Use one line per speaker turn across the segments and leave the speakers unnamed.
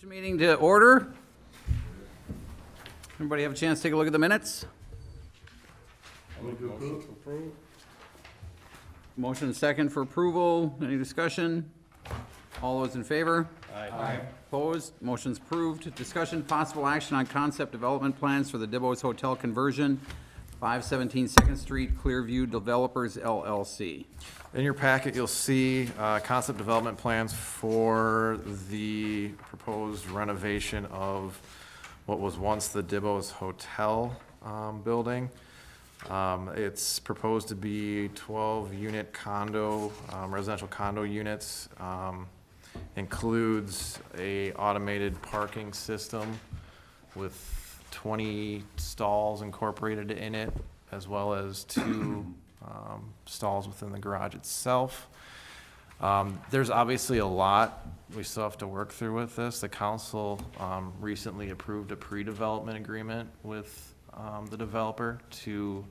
Commission meeting to order. Everybody have a chance to take a look at the minutes? Motion and second for approval. Any discussion? All those in favor?
Aye.
Opposed? Motion's approved. Discussion, possible action on concept development plans for the Dibbo's Hotel conversion, 517 Second Street, Clearview Developers LLC.
In your packet, you'll see concept development plans for the proposed renovation of what was once the Dibbo's Hotel building. It's proposed to be 12-unit condo, residential condo units. Includes a automated parking system with 20 stalls incorporated in it, as well as 2 stalls within the garage itself. There's obviously a lot we still have to work through with this. The council recently approved a pre-development agreement with the developer to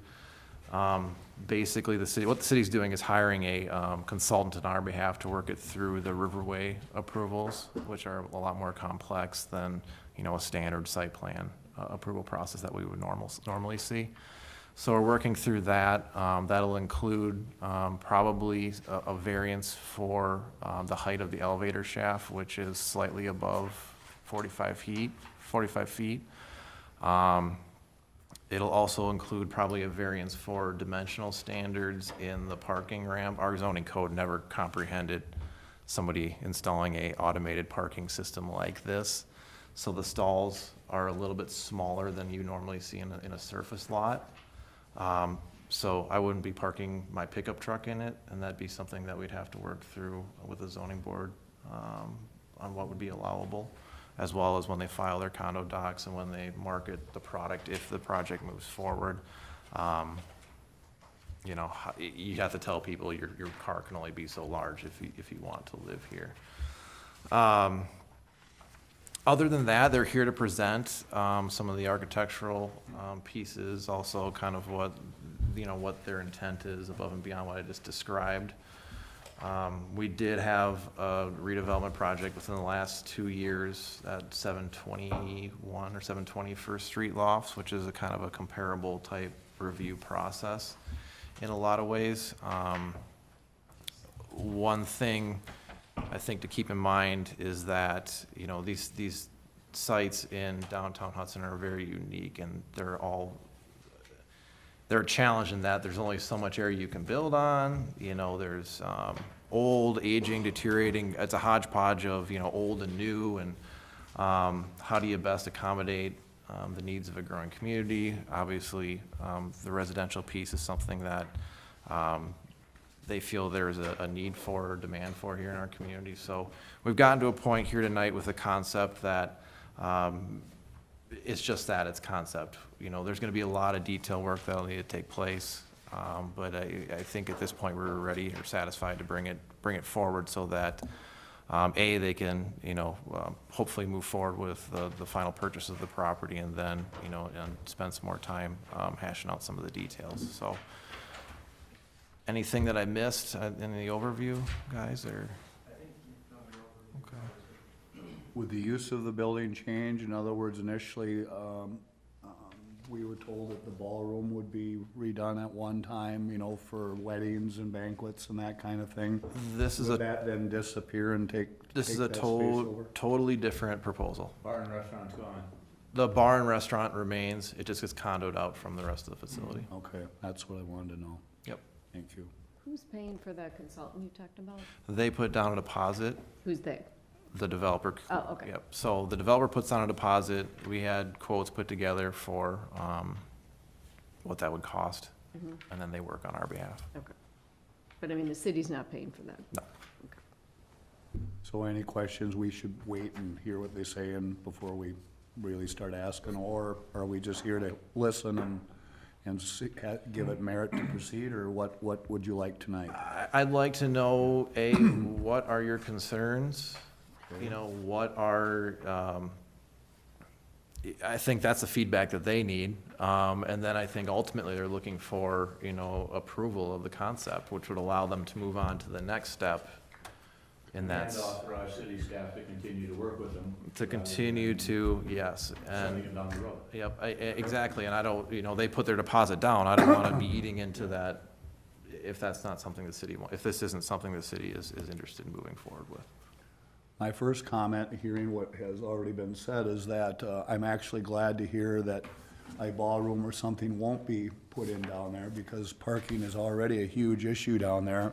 basically what the city's doing is hiring a consultant on our behalf to work it through the Riverway approvals, which are a lot more complex than, a standard site plan approval process that we would normally see. So we're working through that. That'll include probably a variance for the height of the elevator shaft, which is slightly above 45 feet. It'll also include probably a variance for dimensional standards in the parking ramp. Our zoning code never comprehended somebody installing a automated parking system like this. So the stalls are a little bit smaller than you normally see in a surface lot. So I wouldn't be parking my pickup truck in it, and that'd be something that we'd have to work through with the zoning board on what would be allowable, as well as when they file their condo docs and when they market the product, if the project moves forward. You have to tell people your car can only be so large if you want to live here. Other than that, they're here to present some of the architectural pieces, also kind of what their intent is above and beyond what I just described. We did have a redevelopment project within the last 2 years at 721 or 720 First Street Lofts, which is a kind of a comparable type review process in a lot of ways. One thing I think to keep in mind is that, these sites in downtown Hudson are very unique, and they're a challenge in that there's only so much area you can build on. There's old, aging, deteriorating. It's a hodgepodge of, old and new, and how do you best accommodate the needs of a growing community? Obviously, the residential piece is something that they feel there's a need for or demand for here in our community. So we've gotten to a point here tonight with a concept that it's just that, it's concept. There's going to be a lot of detail work that'll need to take place, but I think at this point we're ready or satisfied to bring it forward so that they can hopefully move forward with the final purchase of the property, and then and spend some more time hashing out some of the details. So anything that I missed in the overview, guys, or?
I think you've done the overview.
Okay.
Would the use of the building change? In other words, initially, we were told that the ballroom would be redone at one time, for weddings and banquets and that kind of thing. Would that then disappear and take
This is
that
a
space over?
totally different proposal.
Bar and restaurant's gone.
The bar and restaurant remains, it just gets condoed out from the rest of the facility.
Okay, that's what I wanted to know.
Yep.
Thank you.
Who's paying for the consultant you talked about?
They put down a deposit,
Who's they?
the developer.
Oh, okay.
Yep, so the developer puts down a deposit, we had quotes put together for, what that would cost, and then they work on our behalf.
Okay. But I mean, the city's not paying for that?
No.
Okay.
So any questions, we should wait and hear what they say and before we really start asking, or are we just here to listen and give it merit to proceed, or what would you like tonight?
I'd like to know, what are your concerns? What are, I think that's the feedback that they need. And then I think ultimately they're looking for, approval of the concept, which would allow them to move on to the next step And that's
And authorize city staff to continue to work with them.
to continue to, yes,
Sending
and,
them down the road.
yep, exactly, and I don't, they put their deposit down, I don't wanna be eating into that if that's not something the city if this isn't something the city is interested in moving forward with.
My first comment, hearing what has already been said, is that I'm actually glad to hear that a ballroom or something won't be put in down there, because parking is already a huge issue down there.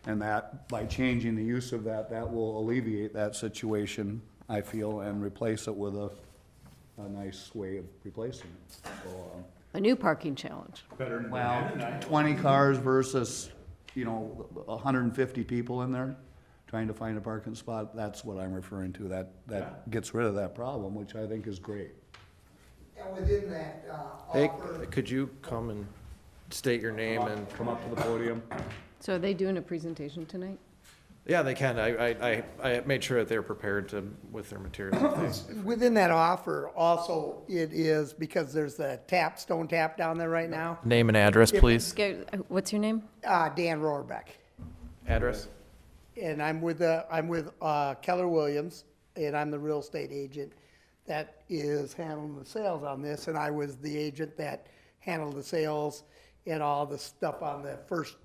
And that, by changing the use of that, that will alleviate that situation, I feel, and replace it with a nice way of replacing it. So,
A new parking challenge.
Better than
well,
tonight.
20 cars versus, 150 people in there, trying to find a parking spot, that's what I'm referring to. That gets rid of that problem, which I think is great.
And within that
Hey,
offer,
could you come and state your name and,
Come up to the podium.
So are they doing a presentation tonight?
yeah, they can, I made sure that they're prepared with their materials and things.
within that offer, also, it is, because there's the stone tap down there right now,
Name and address, please.
What's your name?
Dan Rohrbeck.
Address?
And I'm with Keller Williams, and I'm the real estate agent that is handling the sales on this, and I was the agent that handled the sales and all the stuff on the First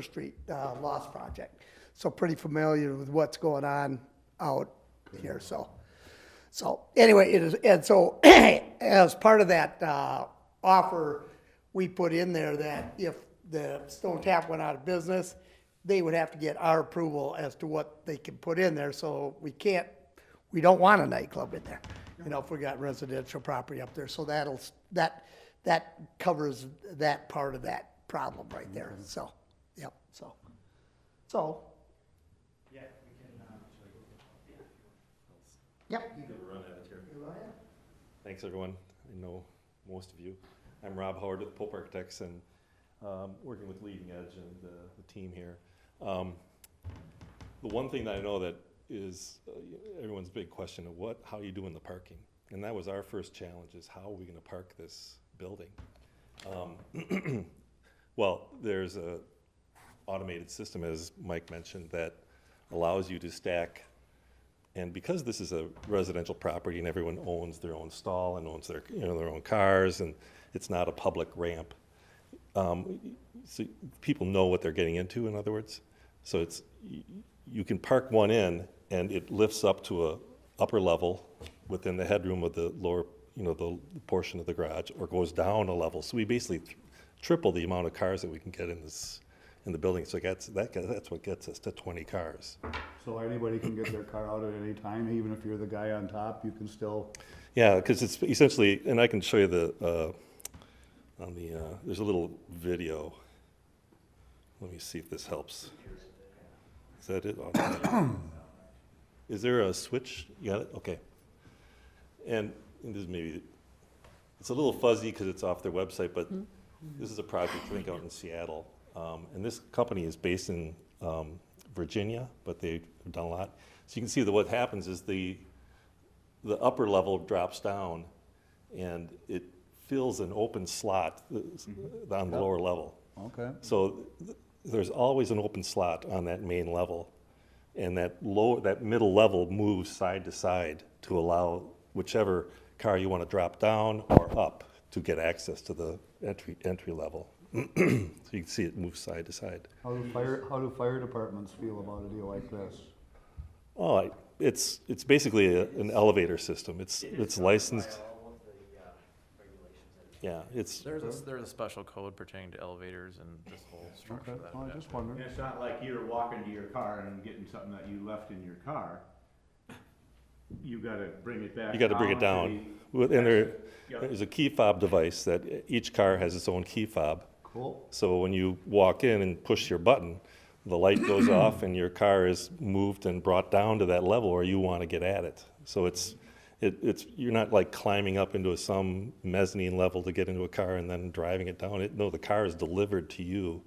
Street Lost Project. So pretty familiar with what's going on out here, so anyway, it is, and so as part of that offer, we put in there that if the Stone Tap went out of business, they would have to get our approval as to what they can put in there, so we don't want a nightclub in there, if we got residential property up there, so that covers that part of that problem right there, so, yep, so.
Yeah, we can,
Yep.
Run at it here. Thanks, everyone. I know most of you. I'm Rob Howard with Pope Architects, and working with Leading Edge and the team here. The one thing that I know that is everyone's big question of how are you doing the parking? And that was our first challenge, is how are we gonna park this building? Well, there's a automated system, as Mike mentioned, that allows you to stack. And because this is a residential property and everyone owns their own stall and owns their, their own cars, and it's not a public ramp, so people know what they're getting into, in other words. So you can park one in, and it lifts up to a upper level within the headroom of the lower, the portion of the garage, or goes down a level. So we basically triple the amount of cars that we can get in the building. So that's what gets us to 20 cars.
So anybody can get their car out at any time, even if you're the guy on top, you can still.
Yeah, because it's essentially, and I can show you there's a little video. Let me see if this helps. Is that it? Is there a switch? You got it? Okay. And this maybe, it's a little fuzzy because it's off their website, but this is a project, I think, out in Seattle. And this company is based in Virginia, but they've done a lot. So you can see that what happens is the upper level drops down, and it fills an open slot on the lower level.
Okay.
So there's always an open slot on that main level, and that middle level moves side to side to allow whichever car you want to drop down or up to get access to the entry level. So you can see it moves side to side.
How do fire departments feel about a deal like this?
Oh, it's basically an elevator system. It's licensed. Yeah,
There's a special code pertaining to elevators and this whole structure
Okay,
that.
I just wondered.
And it's not like you're walking to your car and getting something that you left in your car. You gotta bring it back.
you got to bring it down. And there's a key fob device that each car has its own key fob.
Cool.
So when you walk in and push your button, the light goes off and your car is moved and brought down to that level where you want to get at it. So it's you're not like climbing up into some mezzanine level to get into a car and then driving it down. No, the car is delivered to you.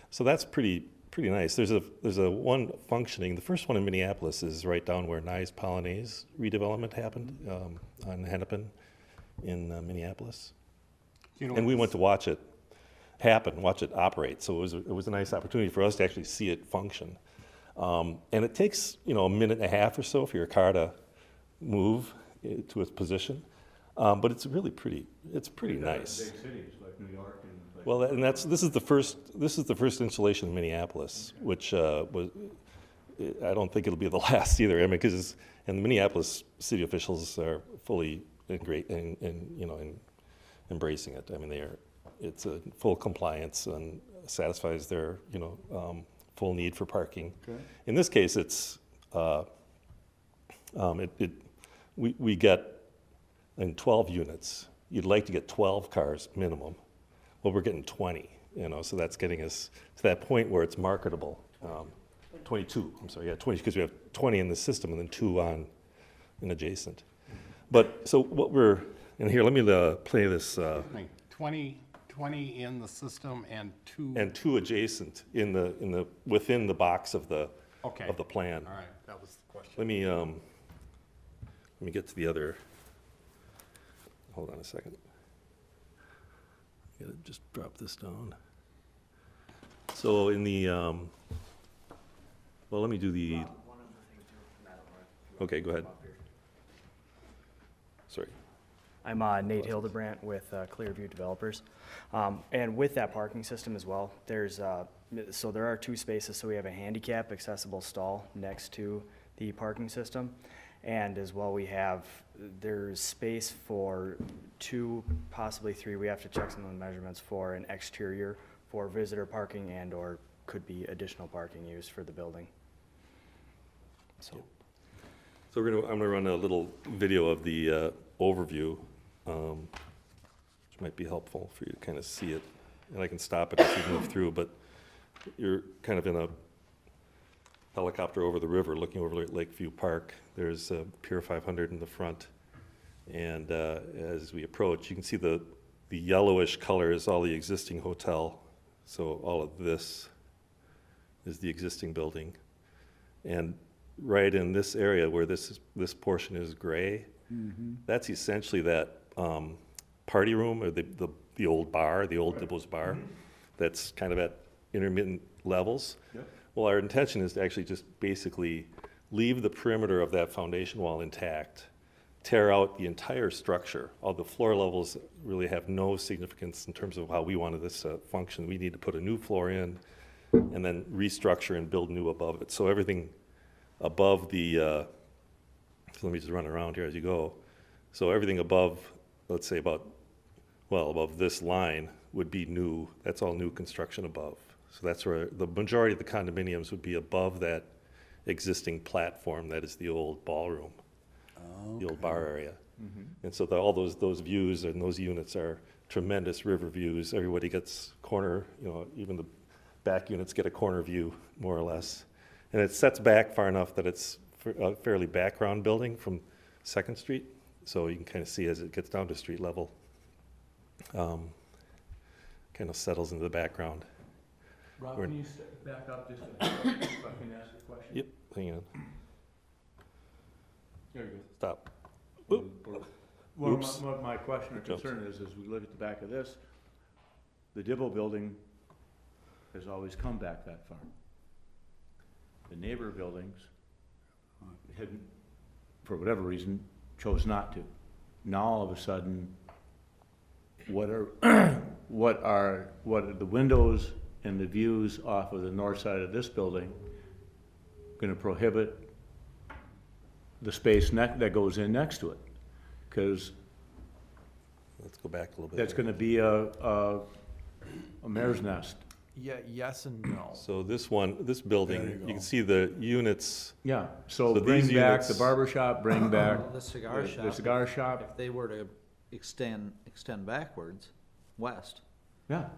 So that's pretty nice. There's a one functioning. The first one in Minneapolis is right down where Nye's Polonaise redevelopment happened on Hennepin in Minneapolis. And we went to watch it happen, watch it operate. So it was a nice opportunity for us to actually see it function. And it takes, a minute and a half or so for your car to move to its position. But it's really pretty, it's pretty nice.
Big cities like New York and. like-
Well, and this is the first installation in Minneapolis, which was, I don't think it'll be the last either. I mean, because, and the Minneapolis city officials are fully embracing it. I mean, it's a full compliance and satisfies their, full need for parking.
Okay.
In this case, it's, we get in 12 units. You'd like to get 12 cars minimum. Well, we're getting 20, so that's getting us to that point where it's marketable. 22, I'm sorry, yeah, 20, because we have 20 in the system and then 2 on an adjacent. But, so what and here, let me play this,
20 in the system and 2.
and 2 adjacent within the box of the
Okay.
of the plan.
All right, that was the question.
Let me get to the other, hold on a second. Gotta just drop this down. So in the, well, let me do the, okay, go ahead. Sorry.
I'm Nate Hildebrandt with Clearview Developers. And with that parking system as well, there are 2 spaces, so we have a handicap accessible stall next to the parking system. And as well, there's space for 2, possibly 3, we have to check some of the measurements for an exterior for visitor parking and/or could be additional parking used for the building. So.
So I'm gonna run a little video of the overview, which might be helpful for you to kind of see it. And I can stop it as we move through, but you're kind of in a helicopter over the river looking over Lakeview Park. There's Pier 500 in the front. And as we approach, you can see the yellowish color is all the existing hotel. So all of this is the existing building. And right in this area where this portion is gray, that's essentially that party room or the old bar, the old Dibbo's bar, that's kind of at intermittent levels.
Yep.
Well, our intention is to actually just basically leave the perimeter of that foundation wall intact, tear out the entire structure. All the floor levels really have no significance in terms of how we wanted this to function. We need to put a new floor in and then restructure and build new above it. So everything above the, so let me just run around here as you go. So everything above, let's say above this line would be new. That's all new construction above. So that's where the majority of the condominiums would be above that existing platform that is the old ballroom, the old bar area. And so all those views and those units are tremendous river views. Everybody gets corner, even the back units get a corner view, more or less. And it sets back far enough that it's a fairly background building from 2nd Street. So you can kind of see as it gets down to street level, kind of settles into the background.
Rob,
We're-
can you step back up just a second, if I can ask a question?
Yep, hang on,
There you go.
stop.
Well,
Oops.
my question or
Jumps.
concern is, as we look at the back of this, the Dibbo building has always come back that far. The neighbor buildings hadn't, for whatever reason, chose not to. Now, all of a sudden, what are the windows and the views off of the north side of this building gonna prohibit the space that goes in next to it? Because
Let's go back a little bit.
that's
here.
gonna be a mare's nest.
Yeah, yes and no.
So this building,
There you
you
go.
can see the units,
Yeah, so
So
bring
these
back the
units-
barber shop, bring back
The cigar
the
shop.
cigar shop,
If they were to extend backwards, west,
yeah.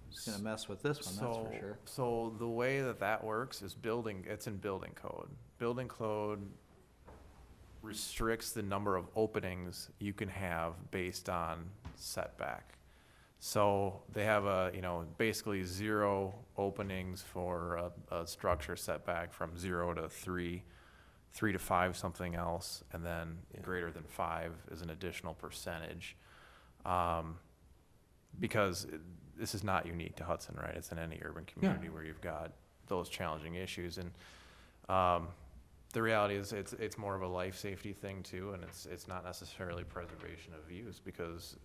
it's gonna mess with this one, that's for sure.
So the way that works is it's in building code. Building code restricts the number of openings you can have based on setback. So they have basically 0 openings for a structure setback from 0 to 3, 3 to 5 something else, and then greater than 5 is an additional percentage. Because this is not unique to Hudson, right? It's in any urban community where you've got those challenging issues. And The reality is, it's more of a life safety thing too, and it's not necessarily preservation of use, because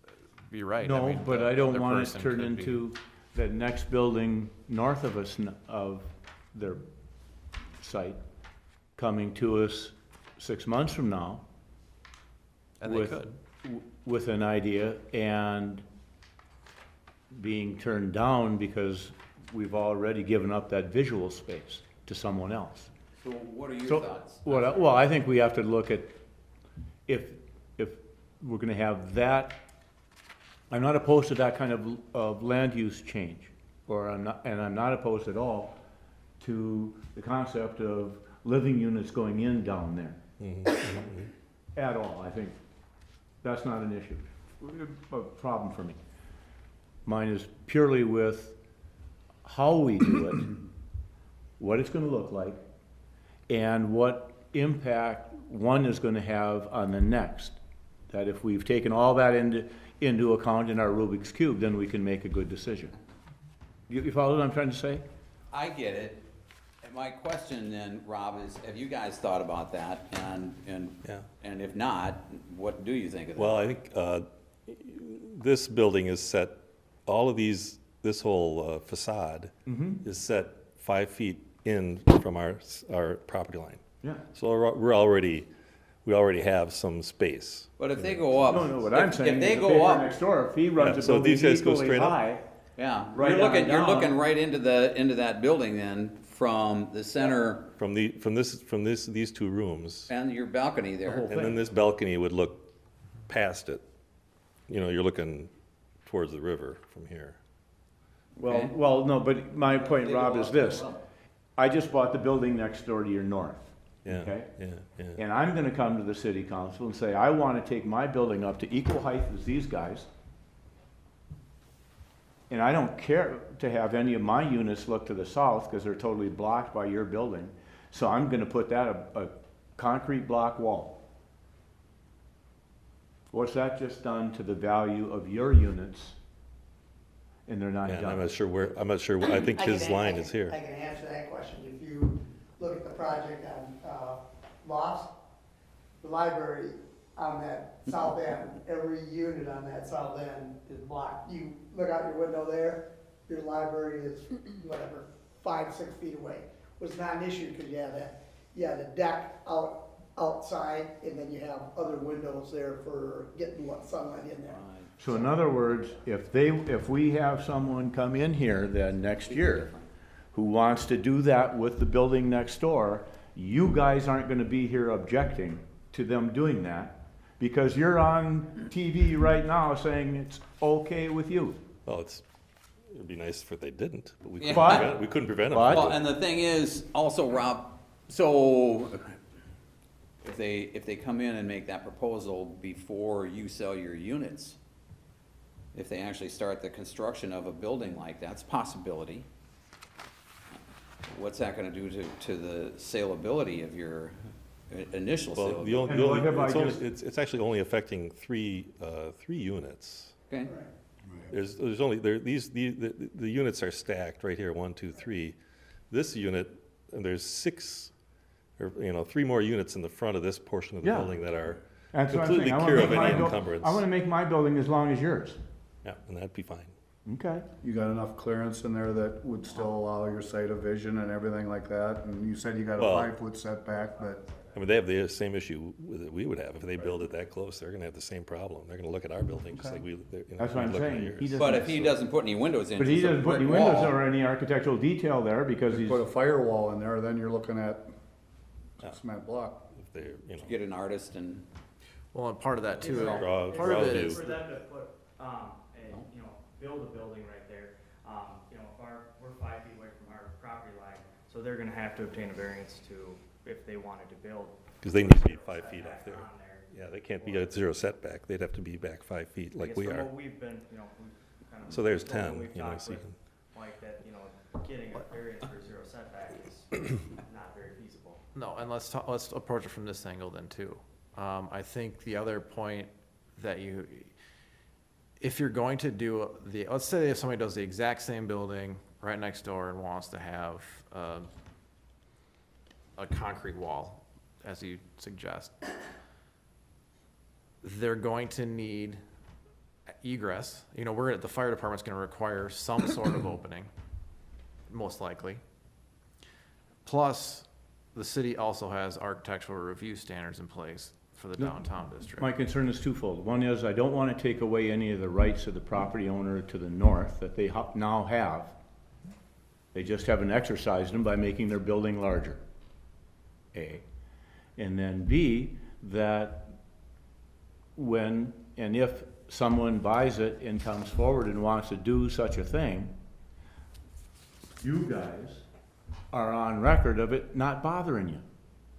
you're right.
No,
mean,
but
the
I don't
other
want it
person
turned
could be-
into that next building north of us, of their site, coming to us 6 months from now.
And they
with-
could.
With an idea and being turned down because we've already given up that visual space to someone else.
So what are your
So,
thoughts?
well, I think we have to look at, if we're gonna have that, I'm not opposed to that kind of land use change, I'm not opposed at all to the concept of living units going in down there. At all, I think that's not an issue, a problem for me. Mine is purely with how we do it, what it's gonna look like, and what impact one is gonna have on the next. That if we've taken all that into account in our Rubik's Cube, then we can make a good decision. You follow what I'm trying to say?
I get it. And my question then, Rob, is have you guys thought about that?
Yeah.
And if not, what do you think of that?
Well, I think this building is set, all of these, this whole facade is set 5 feet in from our property line.
Yeah.
So we already have some space.
But if they go up.
No, what I'm saying
If
is
they
the
go
neighbor
up,
next door, if he runs
Yeah,
a
so
building
these guys go
equally
straight up?
high,
yeah,
Right
you're
on down.
looking right into that building from the center
From these two rooms,
and your balcony there.
whole
and then this balcony would look past it. You know, you're looking towards the river from here.
Okay.
well, no, but my point,
They
Rob,
go
is
up, they
this.
go up.
I just bought the building next door to your north.
Yeah,
Okay.
yeah.
And I'm gonna come to the city council and say, I wanna take my building up to equal height as these guys. And I don't care to have any of my units look to the south, cause they're totally blocked by your building. So I'm gonna put that a concrete block wall. What's that just done to the value of your units? And they're not
Yeah, and
done.
I'm not sure, I think his line is
I
here.
can answer that question. If you look at the project on Lost, the library on that south end, every unit on that south end is blocked. You look out your window there, your library is whatever, 5, 6 feet away. Was not an issue because you have a deck outside, and then you have other windows there for getting sunlight in there.
So in other words, if we have someone come in here then next year who wants to do that with the building next door, you guys aren't gonna be here objecting to them doing that because you're on TV right now saying it's okay with you.
Well, it'd be nice if they didn't, but we
Yeah.
couldn't prevent them.
But-
Well, and the thing is, also, Rob, so if they come in and make that proposal before you sell your units, if they actually start the construction of a building like that, it's a possibility. What's that gonna do to the saleability of your initial
Well,
sale?
the only,
And what have I
it's only,
just-
it's actually only affecting three units.
Okay,
There's only, the units are stacked right here, 1, 2, 3. This unit, and there's 6, or, 3 more units in the front of this portion of the
Yeah.
building that are
That's what I'm
completely
saying. I wanna
clear of
make my
any
buil-
encumbrance.
I wanna make my building as long as yours.
Yeah, and that'd be fine.
Okay.
You got enough clearance in there that would still allow your sight of vision and everything like that? And you said you got a
Well-
5-foot setback, but
I mean, they have the same issue that we would have. If they build it that close, they're gonna have the same problem. They're gonna look at our building just like
That's what I'm
looking at
saying.
yours.
He doesn't-
but if he doesn't put any windows in,
But he
just a
doesn't put any
brick
windows
wall,
or any architectural detail there because
you
he's,
put a firewall in there, then you're looking at
Yeah.
cement block.
If they're,
get an artist and,
Well, and part of that too,
Draw-
part of
draw
it
view.
is,
For them to put, build a building right there, if we're 5 feet away from our property line, so they're gonna have to obtain a variance if they wanted to build.
Because they need to be 5 feet off there.
On there.
Yeah, they can't be at 0 setback. They'd have to be back 5 feet
I
like
guess
we
from
are.
what we've been, we've kind of.
So there's
from what
10,
we've
you know,
talked
so you
with
can,
Mike, that, getting a variance for 0 setback is not very feasible.
no, and let's approach it from this angle then too. I think the other point that if you're going to do let's say if somebody does the exact same building right next door and wants to have, a concrete wall, as you suggest, they're going to need egress. You know, the fire department's gonna require some sort of opening, most likely. Plus, the city also has architectural review standards in place for the downtown district.
My concern is twofold. One is I don't want to take away any of the rights of the property owner to the north that they now have. They just haven't exercised them by making their building larger, A. And then B, that when and if someone buys it and comes forward and wants to do such a thing, you guys are on record of it not bothering you.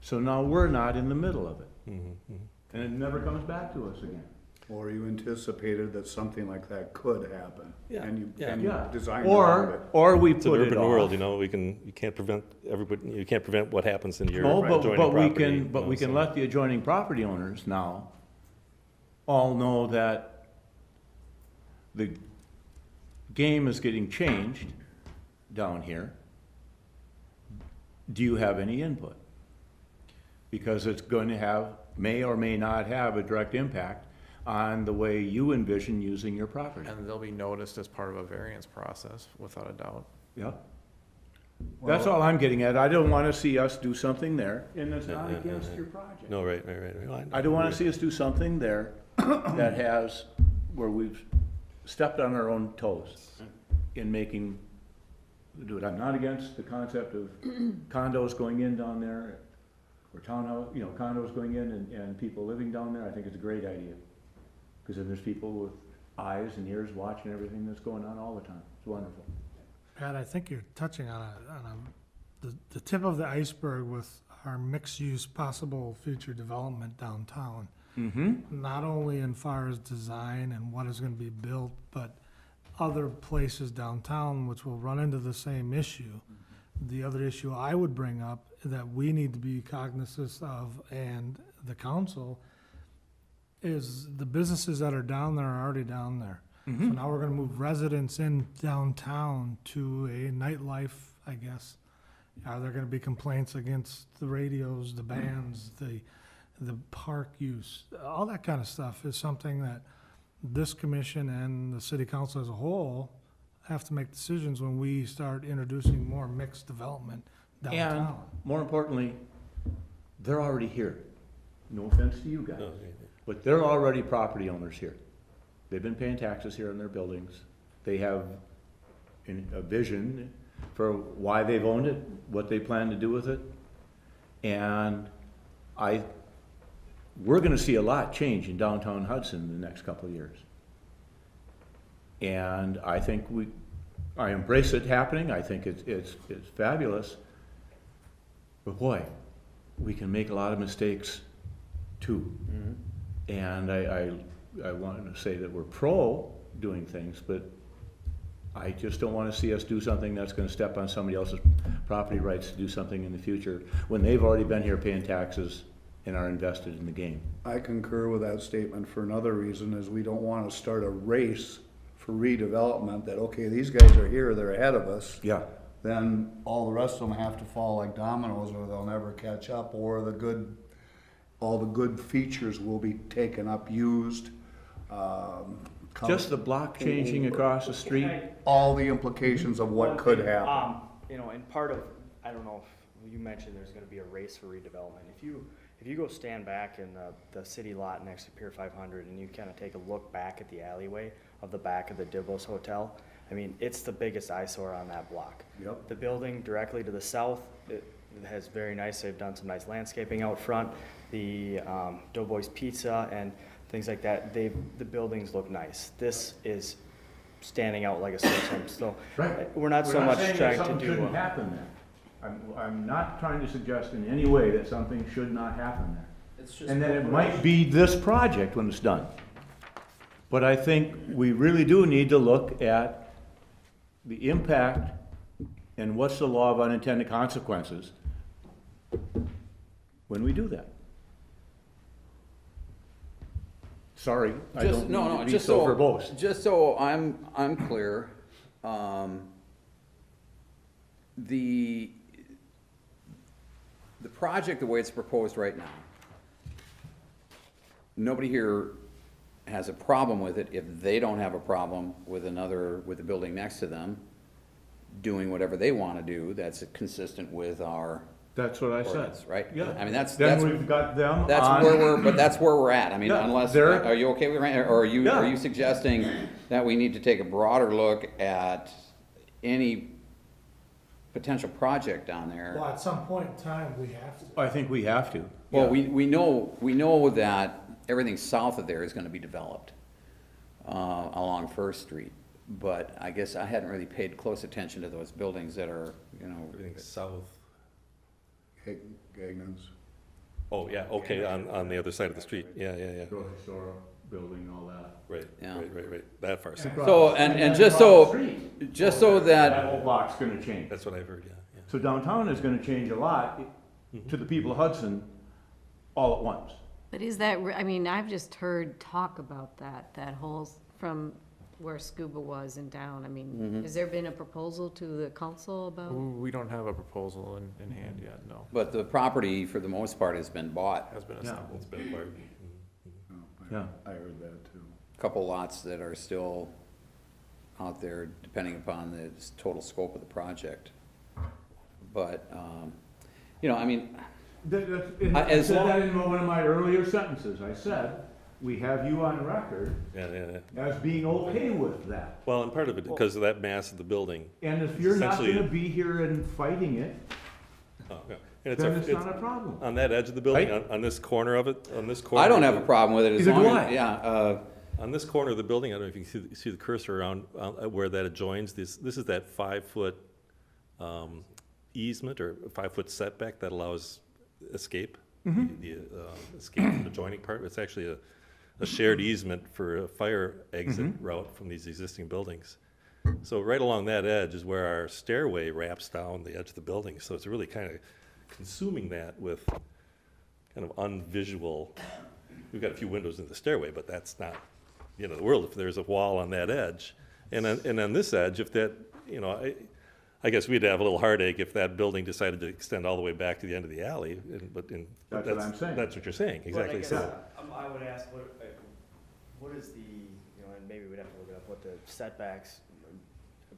So now we're not in the middle of it. And it never comes back to us again.
Or you anticipated that something like that could happen.
Yeah,
And you,
yeah.
and you designed around it.
Or we
It's an
put it
urban world,
off.
you know, you can't prevent everybody, you can't prevent what happens in your
No,
adjoining
but we
property.
can,
you
but
know,
we can
so-
let the adjoining property owners now all know that the game is getting changed down here. Do you have any input? Because it's going to have, may or may not have a direct impact on the way you envision using your property.
And they'll be noticed as part of a variance process, without a doubt.
Yeah. That's all I'm getting at. I don't want to see us do something there, and it's
Yeah,
not
yeah,
against
yeah.
your project.
No, right. No,
I don't want to see us do something there that has, where we've stepped on our own toes in making, do it. I'm not against the concept of condos going in down there, or townhouse, you know, condos going in and people living down there. I think it's a great idea. Because then there's people with eyes and ears watching everything that's going on all the time. It's wonderful.
Pat, I think you're touching on the tip of the iceberg with our mixed-use possible future development downtown.
Mm-hmm.
Not only in far as design and what is gonna be built, but other places downtown which will run into the same issue. The other issue I would bring up that we need to be cognizant of, and the council, is the businesses that are down there are already down there. So now we're gonna move residents in downtown to a nightlife, I guess. Are there gonna be complaints against the radios, the bands, the park use? All that kind of stuff is something that this commission and the city council as a whole have to make decisions when we start introducing more mixed development
And
downtown.
more importantly, they're already here. No offense to you guys,
No, yeah,
but they're already property owners here. They've been paying taxes here in their buildings. They have a vision for why they've owned it, what they plan to do with it. And we're gonna see a lot change in downtown Hudson in the next couple of years. And I think I embrace it happening. I think it's fabulous. But boy, we can make a lot of mistakes too. And I want to say that we're pro doing things, but I just don't want to see us do something that's going to step on somebody else's property rights to do something in the future when they've already been here paying taxes and are invested in the game.
I concur with that statement for another reason, is we don't want to start a race for redevelopment that, okay, these guys are here, they're ahead of us.
Yeah.
Then all the rest of them have to fall like dominoes, or they'll never catch up, or all the good features will be taken up, used.
Just the block changing across the street.
All the implications of what could happen.
You know, and part of, I don't know if you mentioned there's gonna be a race for redevelopment. If you go stand back in the city lot next to Pier 500 and you kinda take a look back at the alleyway of the back of the Dibbles Hotel, I mean, it's the biggest eyesore on that block.
Yep.
The building directly to the south, it has very nice, they've done some nice landscaping out front. The Doughboys Pizza and things like that, the buildings look nice. This is standing out like a sore thumb, so we're not so much trying to
Something
do.
shouldn't happen there. I'm not trying to suggest in any way that something should not happen there. And that it might be this project when it's done. But I think we really do need to look at the impact and what's the law of unintended consequences when we do that. Sorry, I don't mean to be so verbose.
Just so I'm clear, the project, the way it's proposed right now, nobody here has a problem with it if they don't have a problem with with the building next to them doing whatever they wanna do that's consistent with our
That's what I said.
ordinance, right?
Yeah.
I mean, that's
Then we've got them on.
that's where we're at. I mean,
Yeah,
unless,
they're-
are you okay with, or are you
Yeah.
suggesting that we need to take a broader look at any potential project down there?
Well, at some point in time, we have to.
I think we have to.
Well,
Yeah.
we know that everything south of there is gonna be developed, along First Street. But I guess I hadn't really paid close attention to those buildings that are,
Everything south.
Gagnon's.
Oh, yeah, okay, on the other side of the street. Yeah.
Grocery store, building, all that.
Right,
Yeah.
right. That far.
so, and just so
That
that,
whole block's gonna change.
That's what I've heard, yeah.
So downtown is gonna change a lot to the people of Hudson all at once.
But is that, I mean, I've just heard talk about that whole, from where Scuba was and down. I mean, has there been a proposal to the council about?
We don't have a proposal in hand yet, no.
but the property, for the most part, has been bought.
Has been
Yeah.
assembled.
It's been acquired.
Yeah.
I heard that too.
Couple lots that are still out there, depending upon the total scope of the project. But, I mean,
I
as
said
long-
that in one of my earlier sentences. I said, we have you on record
Yeah.
as being okay with that.
Well, and part of it, because of that mass of the building.
And if you're not
Essentially-
gonna be here and fighting it,
Oh, yeah. And
then it's not a problem.
on that edge of the building, on this corner of it, on this corner.
I don't have a problem with it as
Neither
long
do
as,
I.
yeah,
On this corner of the building, I don't know if you can see the cursor around, where that adjoins, this is that 5-foot easement or 5-foot setback that allows escape. The escape from the adjoining part, it's actually a shared easement for a fire exit route from these existing buildings. So right along that edge is where our stairway wraps down the edge of the building, so it's really kind of consuming that with kind of unvisual. We've got a few windows in the stairway, but that's not the end of the world if there's a wall on that edge. And on this edge, if that, I guess we'd have a little heartache if that building decided to extend all the way back to the end of the alley,
That's what I'm saying.
That's what you're saying, exactly. So,
I would ask, what is the, and maybe we'd have to look it up, what the setbacks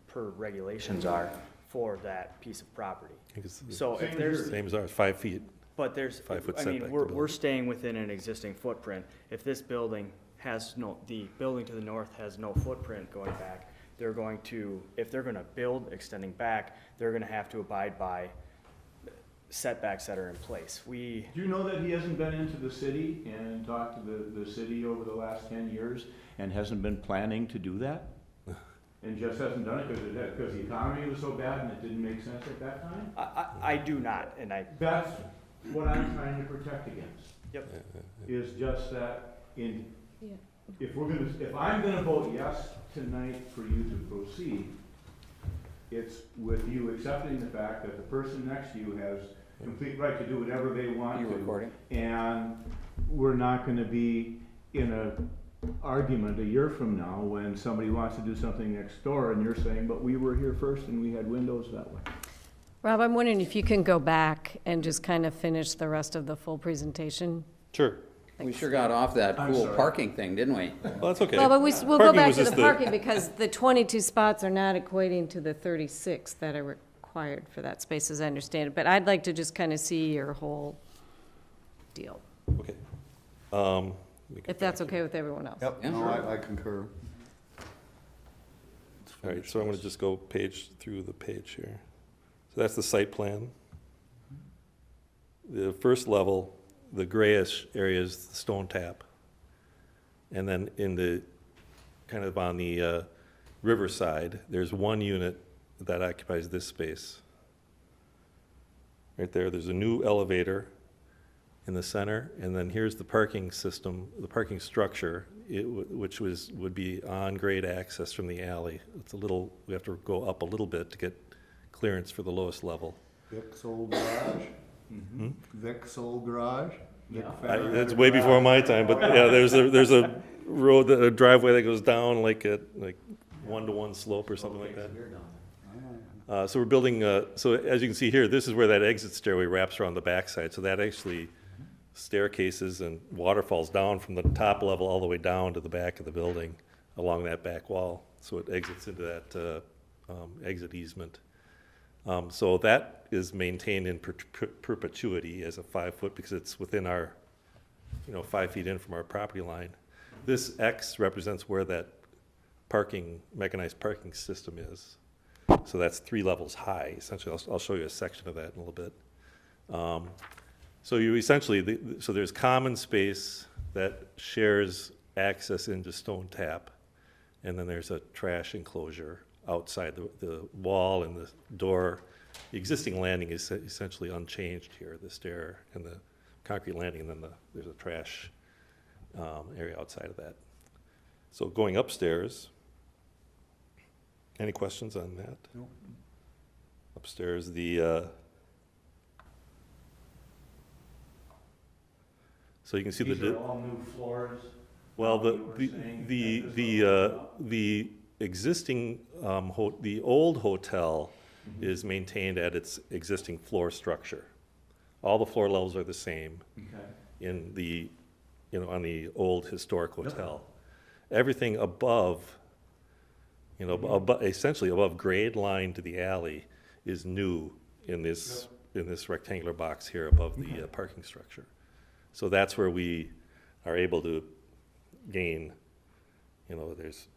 per regulations are for that piece of property.
I think it's
So if there's,
same as ours, 5 feet.
but there's,
5-foot
I
setback
mean,
to
we're
building.
staying within an existing footprint. If this building has the building to the north has no footprint going back, they're going to, if they're gonna build extending back, they're gonna have to abide by setbacks that are in place.
Do you know that he hasn't been into the city and talked to the city over the last 10 years and hasn't been planning to do that? And just hasn't done it because the economy was so bad and it didn't make sense at that time?
I do not, and
That's what I'm trying to protect against.
Yep.
Is just that
Yeah.
if I'm gonna vote yes tonight for you to proceed, it's with you accepting the fact that the person next to you has complete right to do whatever they want to.
You recording?
And we're not gonna be in a argument a year from now when somebody wants to do something next door and you're saying, but we were here first and we had windows that way.
Rob, I'm wondering if you can go back and just kind of finish the rest of the full presentation?
Sure.
we sure got off that
I'm
cool
sorry.
parking thing, didn't we?
Well, that's okay.
Well, but we'll go
Parking
back
was
to
just
the parking because the 22 spots are not equating to the 36 that are required for that space, as I understand it. But I'd like to just kind of see your whole deal,
Okay. We can
if that's okay with everyone else.
Yep,
Yeah,
no,
sure.
I concur.
All right, so I'm gonna just go page through the page here. So that's the site plan. The first level, the grayish area is the stone tap. And then in the, kind of on the riverside, there's one unit that occupies this space. Right there, there's a new elevator in the center, and then here's the parking system, the parking structure, which would be on-grade access from the alley. It's a little, we have to go up a little bit to get clearance for the lowest level.
Vic's old garage. Vic's old garage. Vic Ferrer
It's way before my time, but yeah, there's a road, a driveway that goes down like 1-to-1 slope or something like that. So we're building, so as you can see here, this is where that exit stairway wraps around the backside. So that actually staircases and waterfalls down from the top level all the way down to the back of the building along that back wall. So it exits into that exit easement. So that is maintained in perpetuity as a 5-foot because it's within our, 5 feet in from our property line. This X represents where that mechanized parking system is. So that's 3 levels high. Essentially, I'll show you a section of that in a little bit. So you essentially, so there's common space that shares access into Stone Tap, and then there's a trash enclosure outside the wall and the door. The existing landing is essentially unchanged here, the stair and the concrete landing, and then there's a trash area outside of that. So going upstairs, any questions on that?
No.
Upstairs, so you can see
These are all new floors?
well,
You were saying
the existing, the old hotel is maintained at its existing floor structure. All the floor levels are the same
Okay.
in the, on the old historic hotel. Everything above, essentially above grade line to the alley is new in this rectangular box here above the parking structure. So that's where we are able to gain, there's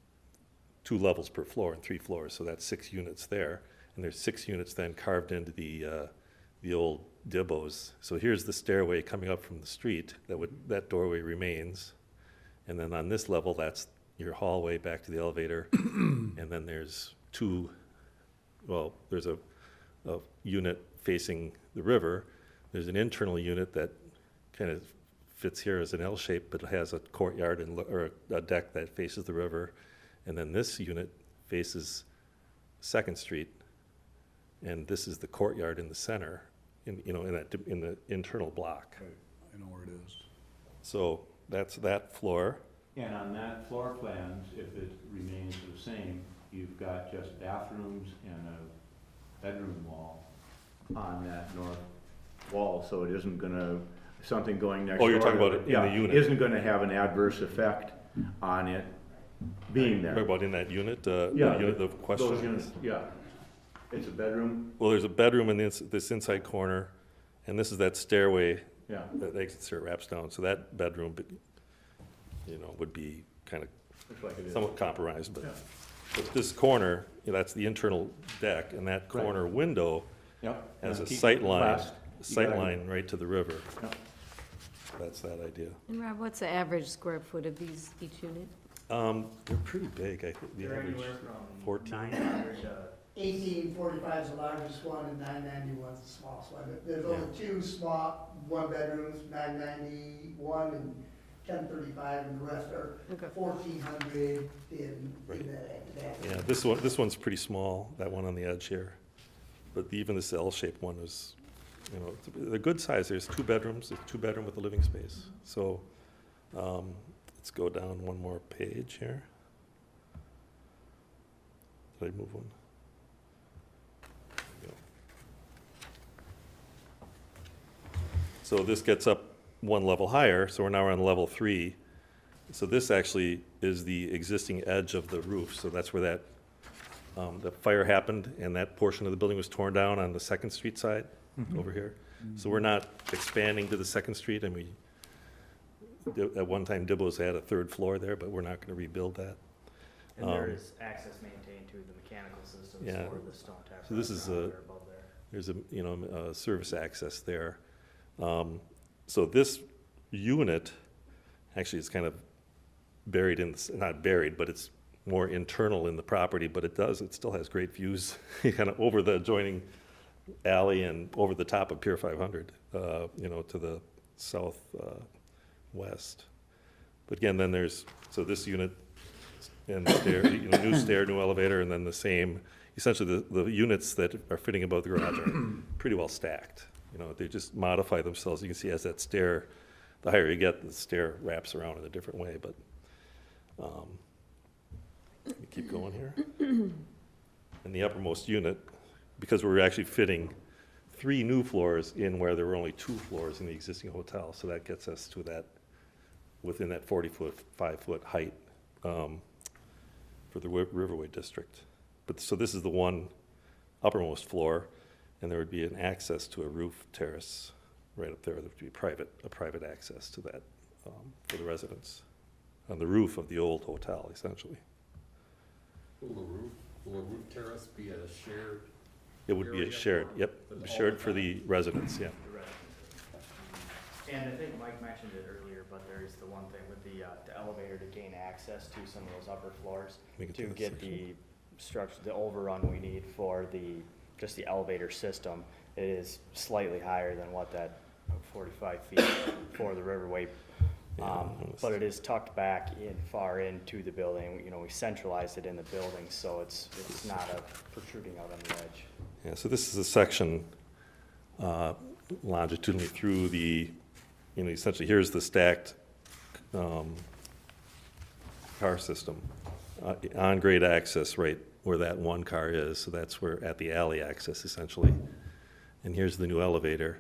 2 levels per floor and 3 floors, so that's 6 units there. And there's 6 units then carved into the old Dibbos. So here's the stairway coming up from the street. That doorway remains. And then on this level, that's your hallway back to the elevator. And then there's there's a unit facing the river. There's an internal unit that kind of fits here as an L shape, but it has a courtyard or a deck that faces the river. And then this unit faces 2nd Street, and this is the courtyard in the center, in the internal block.
Right, I know where it is.
So that's that floor.
And on that floor plans, if it remains the same, you've got just bathrooms and a bedroom wall on that north wall, so it isn't gonna, something going next door.
Oh, you're talking about it in the unit.
Isn't gonna have an adverse effect on it being there.
Talk about in that unit,
Yeah,
the unit of question.
Those units, yeah. It's a bedroom,
Well, there's a bedroom in this inside corner, and this is that stairway
yeah.
that exits here, wraps down. So that bedroom, would be kind of
Looks like it is.
somewhat compromised,
Yeah.
but this corner, that's the internal deck, and that
Right.
corner window
Yep.
has a
Keep
sight
it
line,
fast. You gotta-
right to the river.
Yep.
That's that idea.
And Rob, what's the average square foot of each unit?
They're pretty big, I think, the average 14.
1845 is the largest one, and 991 is the smallest one. There's only 2 small one-bedrooms, 991 and 1035, and the rest are
Okay.
1400 in
Right.
that.
Yeah, this one's pretty small, that one on the edge here. But even this L-shaped one is, they're good size. There's 2 bedrooms, it's 2-bedroom with a living space. So, let's go down one more page here. Did I move one? There we go. So this gets up 1 level higher, so we're now on level 3. So this actually is the existing edge of the roof, so that's where that, the fire happened, and that portion of the building was torn down on the 2nd Street side, over here. So we're not expanding to the 2nd Street, and at one time Dibbo's had a 3rd floor there, but we're not gonna rebuild that.
And there is access maintained to the mechanical systems
Yeah.
for the Stone Tap.
So this is
restaurant there above there.
There's a service access there. So this unit actually is kind of buried not buried, but it's more internal in the property, but it still has great views, kind of over the adjoining alley and over the top of Pier 500, to the southwest. But again, then so this unit and stair, new stair, new elevator, and then the same, essentially the units that are fitting above the garage are pretty well stacked. They just modify themselves. You can see as that stair, the higher you get, the stair wraps around in a different way, but, let me keep going here. And the uppermost unit because we're actually fitting 3 new floors in where there were only 2 floors in the existing hotel. So that gets us to that, within that 40-foot, 5-foot height for the Riverway District. But, so this is the one uppermost floor, and there would be an access to a roof terrace right up there. There would be a private access to that for the residents on the roof of the old hotel, essentially.
Will the roof terrace be a shared?
It would be a
area
shared,
for-
yep,
for all
shared
the
for the
tenants?
residents, yeah.
The residents. And I think Mike mentioned it earlier, but there's the one thing with the elevator to gain access to some of those upper floors,
We can
to
do that
get
section.
the structure, the overrun we need for just the elevator system. It is slightly higher than what that 45 feet for the Riverway. But it is tucked back far into the building. You know, we centralized it in the building, so it's not protruding out on the edge.
Yeah, so this is a section longitudinally through the, essentially here's the stacked car system. On-grade access right where that one car is, so that's where, at the alley access essentially. And here's the new elevator.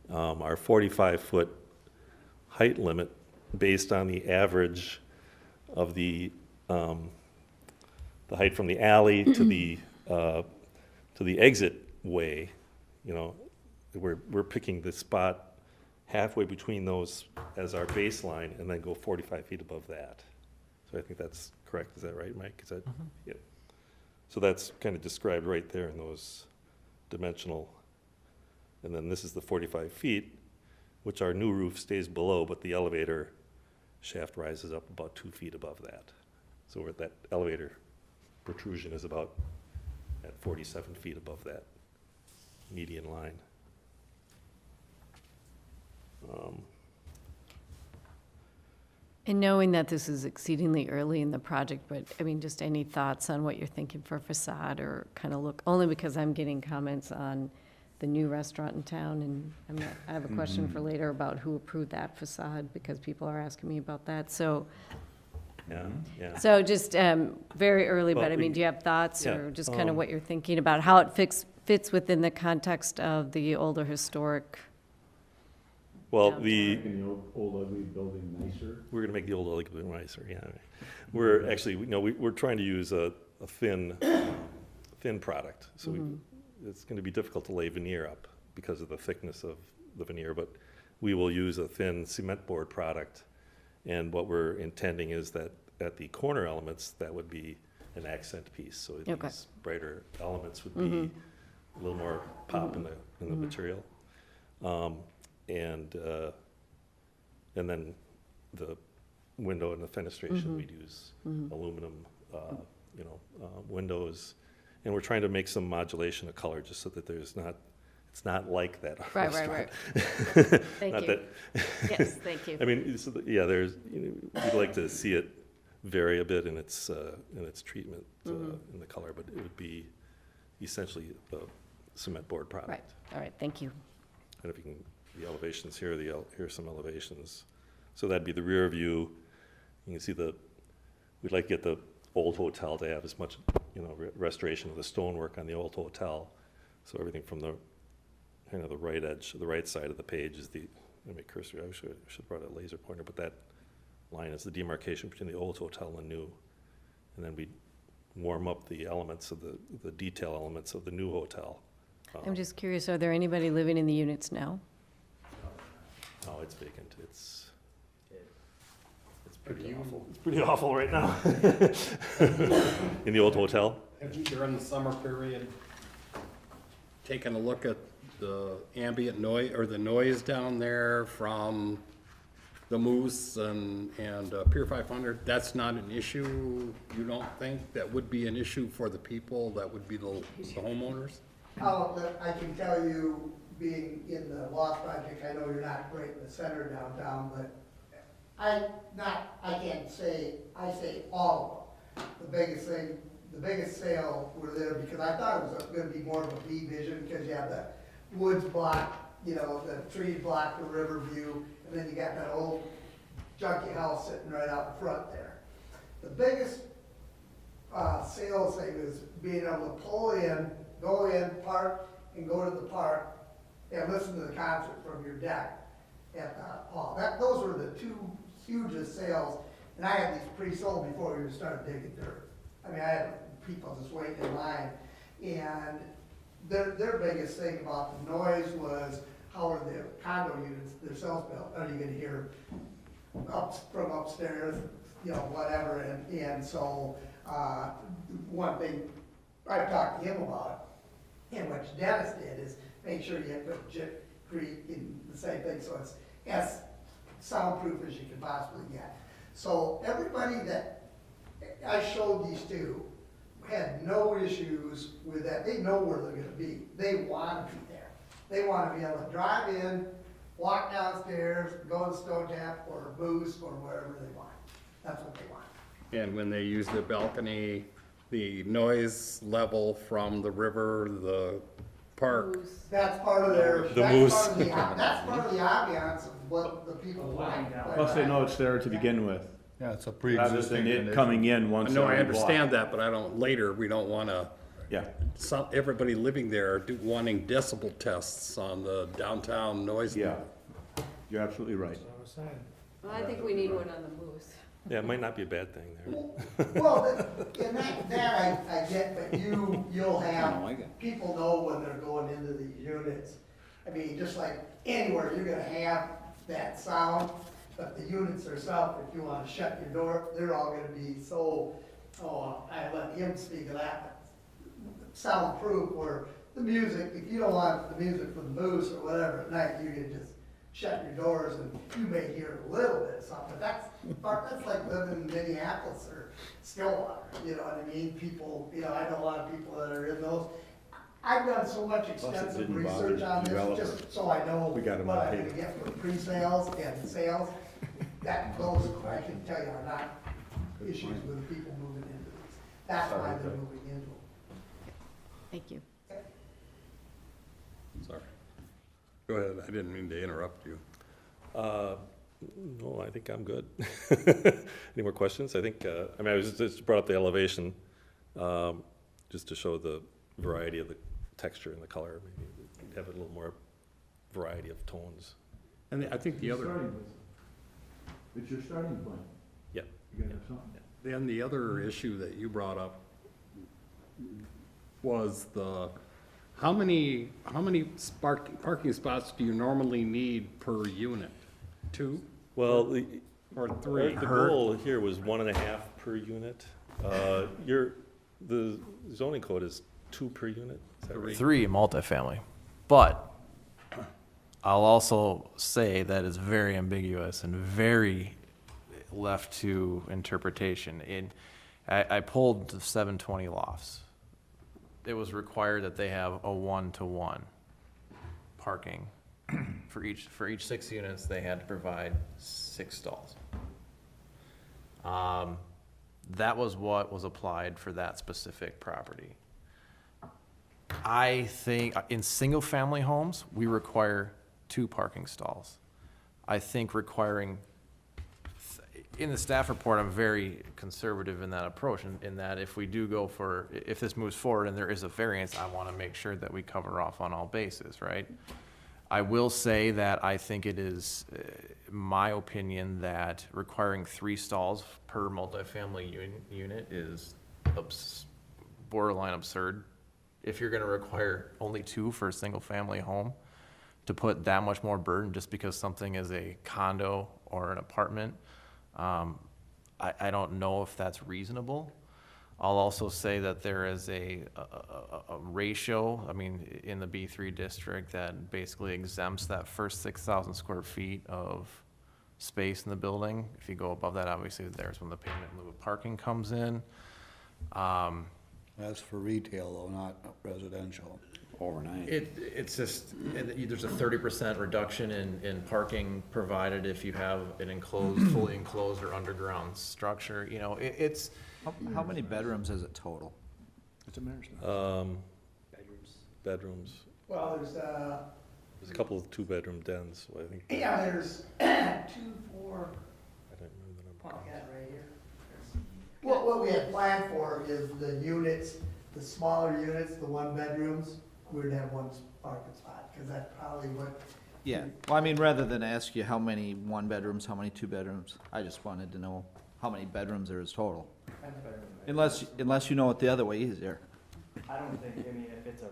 Our 45-foot height limit based on the average of the height from the alley to the exit way, we're picking the spot halfway between those as our baseline and then go 45 feet above that. So I think that's correct. Is that right, Mike? Is that, yeah. So that's kind of described right there in those dimensional. And then this is the 45 feet, which our new roof stays below, but the elevator shaft rises up about 2 feet above that. So where that elevator protrusion is about at 47 feet above that median line.
And knowing that this is exceedingly early in the project, but, I mean, just any thoughts on what you're thinking for facade or kind of look, only because I'm getting comments on the new restaurant in town, and I have a question for later about who approved that facade, because people are asking me about that, so.
Yeah.
So just, very early, but
Well,
I mean, do you have thoughts,
yeah,
or just kind of what you're thinking about, how it fits within the context of the older historic?
Well,
downtown?
Making the old ugly building nicer.
we're gonna make the old ugly building nicer, yeah. We're actually, we're trying to use a thin product, so it's gonna be difficult to lay veneer up because of the thickness of the veneer, but we will use a thin cement board product. And what we're intending is that at the corner elements, that would be an accent piece. So
Okay.
these brighter elements would be a little more pop in the material. And then the window and the fenestration, we'd use aluminum, windows. And we're trying to make some modulation of color just so that it's not like that.
Right.
restaurant.
Thank
Not
you.
that-
Yes, thank you.
I mean, there's, we'd like to see it vary a bit in its treatment in the color, but it would be essentially a cement board product.
Right, all right, thank you.
And if you can, the elevations here, here's some elevations. So that'd be the rear view. You can see we'd like to get the old hotel to have as much, restoration of the stonework on the old hotel. So everything from the kind of the right edge, the right side of the page is let me cursor, I should have brought a laser pointer, but that line is the demarcation between the old hotel and the new. And then we warm up the elements of the detail elements of the new hotel.
I'm just curious, are there anybody living in the units now?
Oh, it's vacant. It's
Have
pretty
you-
awful. It's pretty awful right now. In the old hotel?
Have you, during the summer period, taken a look at the ambient noise, or the noise down there from the Moose and Pier 500? That's not an issue, you don't think? That would be an issue for the people, that would be the homeowners?
I can tell you, being in the Lost Project, I know you're not right in the center downtown, but I say all of them. The biggest sale were there because I thought it was gonna be more of a B vision, because you have the woods block, the trees block the river view, and then you got that old junky house sitting right out in front there. The biggest sales thing is being able to pull in Go in, park, and go to the park and listen to the concert from your deck at the hall. Those were the two hugest sales, and I had these pre-sold before we even started digging dirt. I mean, I had people just waiting in line, and their biggest thing about the noise was how are the condo units themselves built? Are you gonna hear from upstairs, whatever, and so, one thing I've talked to him about, and what Dennis did, is make sure you put Jitcrete in the same thing, so it's as soundproof as you can possibly get. So everybody that I showed these to had no issues with that. They know where they're gonna be. They wanna be there. They wanna be able to drive in, walk downstairs, go to Stone Tap or Boost or wherever they want. That's what they want.
And when they use the balcony, the noise level from the river, the park,
That's part of their,
The moose.
that's part of the ambiance of what the people want.
Plus they know it's there to begin with,
Yeah, it's a
rather
pre-existing
than it
condition.
coming in once.
no, I
every block.
understand that, but I don't, later, we don't wanna,
Yeah,
everybody living there wanting decibel tests on the downtown noise.
yeah, you're absolutely right.
I was saying.
Well, I think we need one on the moose.
Yeah, it might not be a bad thing there.
Well, and that I get, but you'll
No, I
have,
get-
people know when they're going into these units. I mean, just like anywhere, you're gonna have that sound, but the units themselves, if you wanna shut your door, they're all gonna be so, I let him speak of that, soundproof, where the music, if you don't want the music from the booth or whatever at night, you can just shut your doors and you may hear a little bit of something, but that's like living in Minneapolis or Stillwater, you know what I mean? People, I know a lot of people that are in those. I've done so much extensive
didn't bother
research
the
on this,
developer.
just so I know
We got 'em
what
on
I'm gonna
tape.
get for pre-sales and sales. Those, I can tell you, are not issues with people moving into these. That's why they're moving into them.
Thank you.
Sorry. Go ahead, I didn't mean to interrupt you.
No, I think I'm good. Any more questions? I think, I was just brought up the elevation, just to show the variety of the texture and the color, maybe have a little more variety of tones.
And I think the other,
It's your starting point.
Yeah.
You gotta have something.
then the other issue that you brought up was how many parking spots do you normally need per unit? 2
Well,
or 3?
the goal here was 1.5 per unit. The zoning code is 2 per unit, is that right?
3 multifamily, but I'll also say that it's very ambiguous and very left to interpretation. I pulled the 720 lofts. It was required that they have a 1-to-1 parking. For each 6 units, they had to provide 6 stalls. That was what was applied for that specific property. I think in single-family homes, we require 2 parking stalls. I think requiring, in the staff report, I'm very conservative in that approach, in that if we do go for, if this moves forward and there is a variance, I want to make sure that we cover off on all bases, right? I will say that I think it is, my opinion, that requiring 3 stalls per multifamily unit is borderline absurd. If you're gonna require only 2 for a single-family home, to put that much more burden just because something is a condo or an apartment, I don't know if that's reasonable. I'll also say that there is a ratio, I mean, in the B3 district that basically exempts that first 6,000 square feet of space in the building. If you go above that, obviously, there's when the payment in lieu of parking comes in.
That's for retail though, not residential.
Overnight.
It's just, there's a 30% reduction in parking provided if you have an enclosed, fully enclosed or underground structure, it's.
How many bedrooms is it total?
It's embarrassing.
Bedrooms.
Well, there's,
There's a couple of 2-bedroom dens, I think.
yeah, there's 2, 4,
I don't remember the number.
I got it right here. What we had planned for is the units the smaller units, the one bedrooms, we would have one parking spot, cause that's probably what.
Yeah, well, I mean, rather than ask you how many one bedrooms, how many two bedrooms, I just wanted to know how many bedrooms there is total. Unless you know what the other way is there.
I don't think, I mean, if it's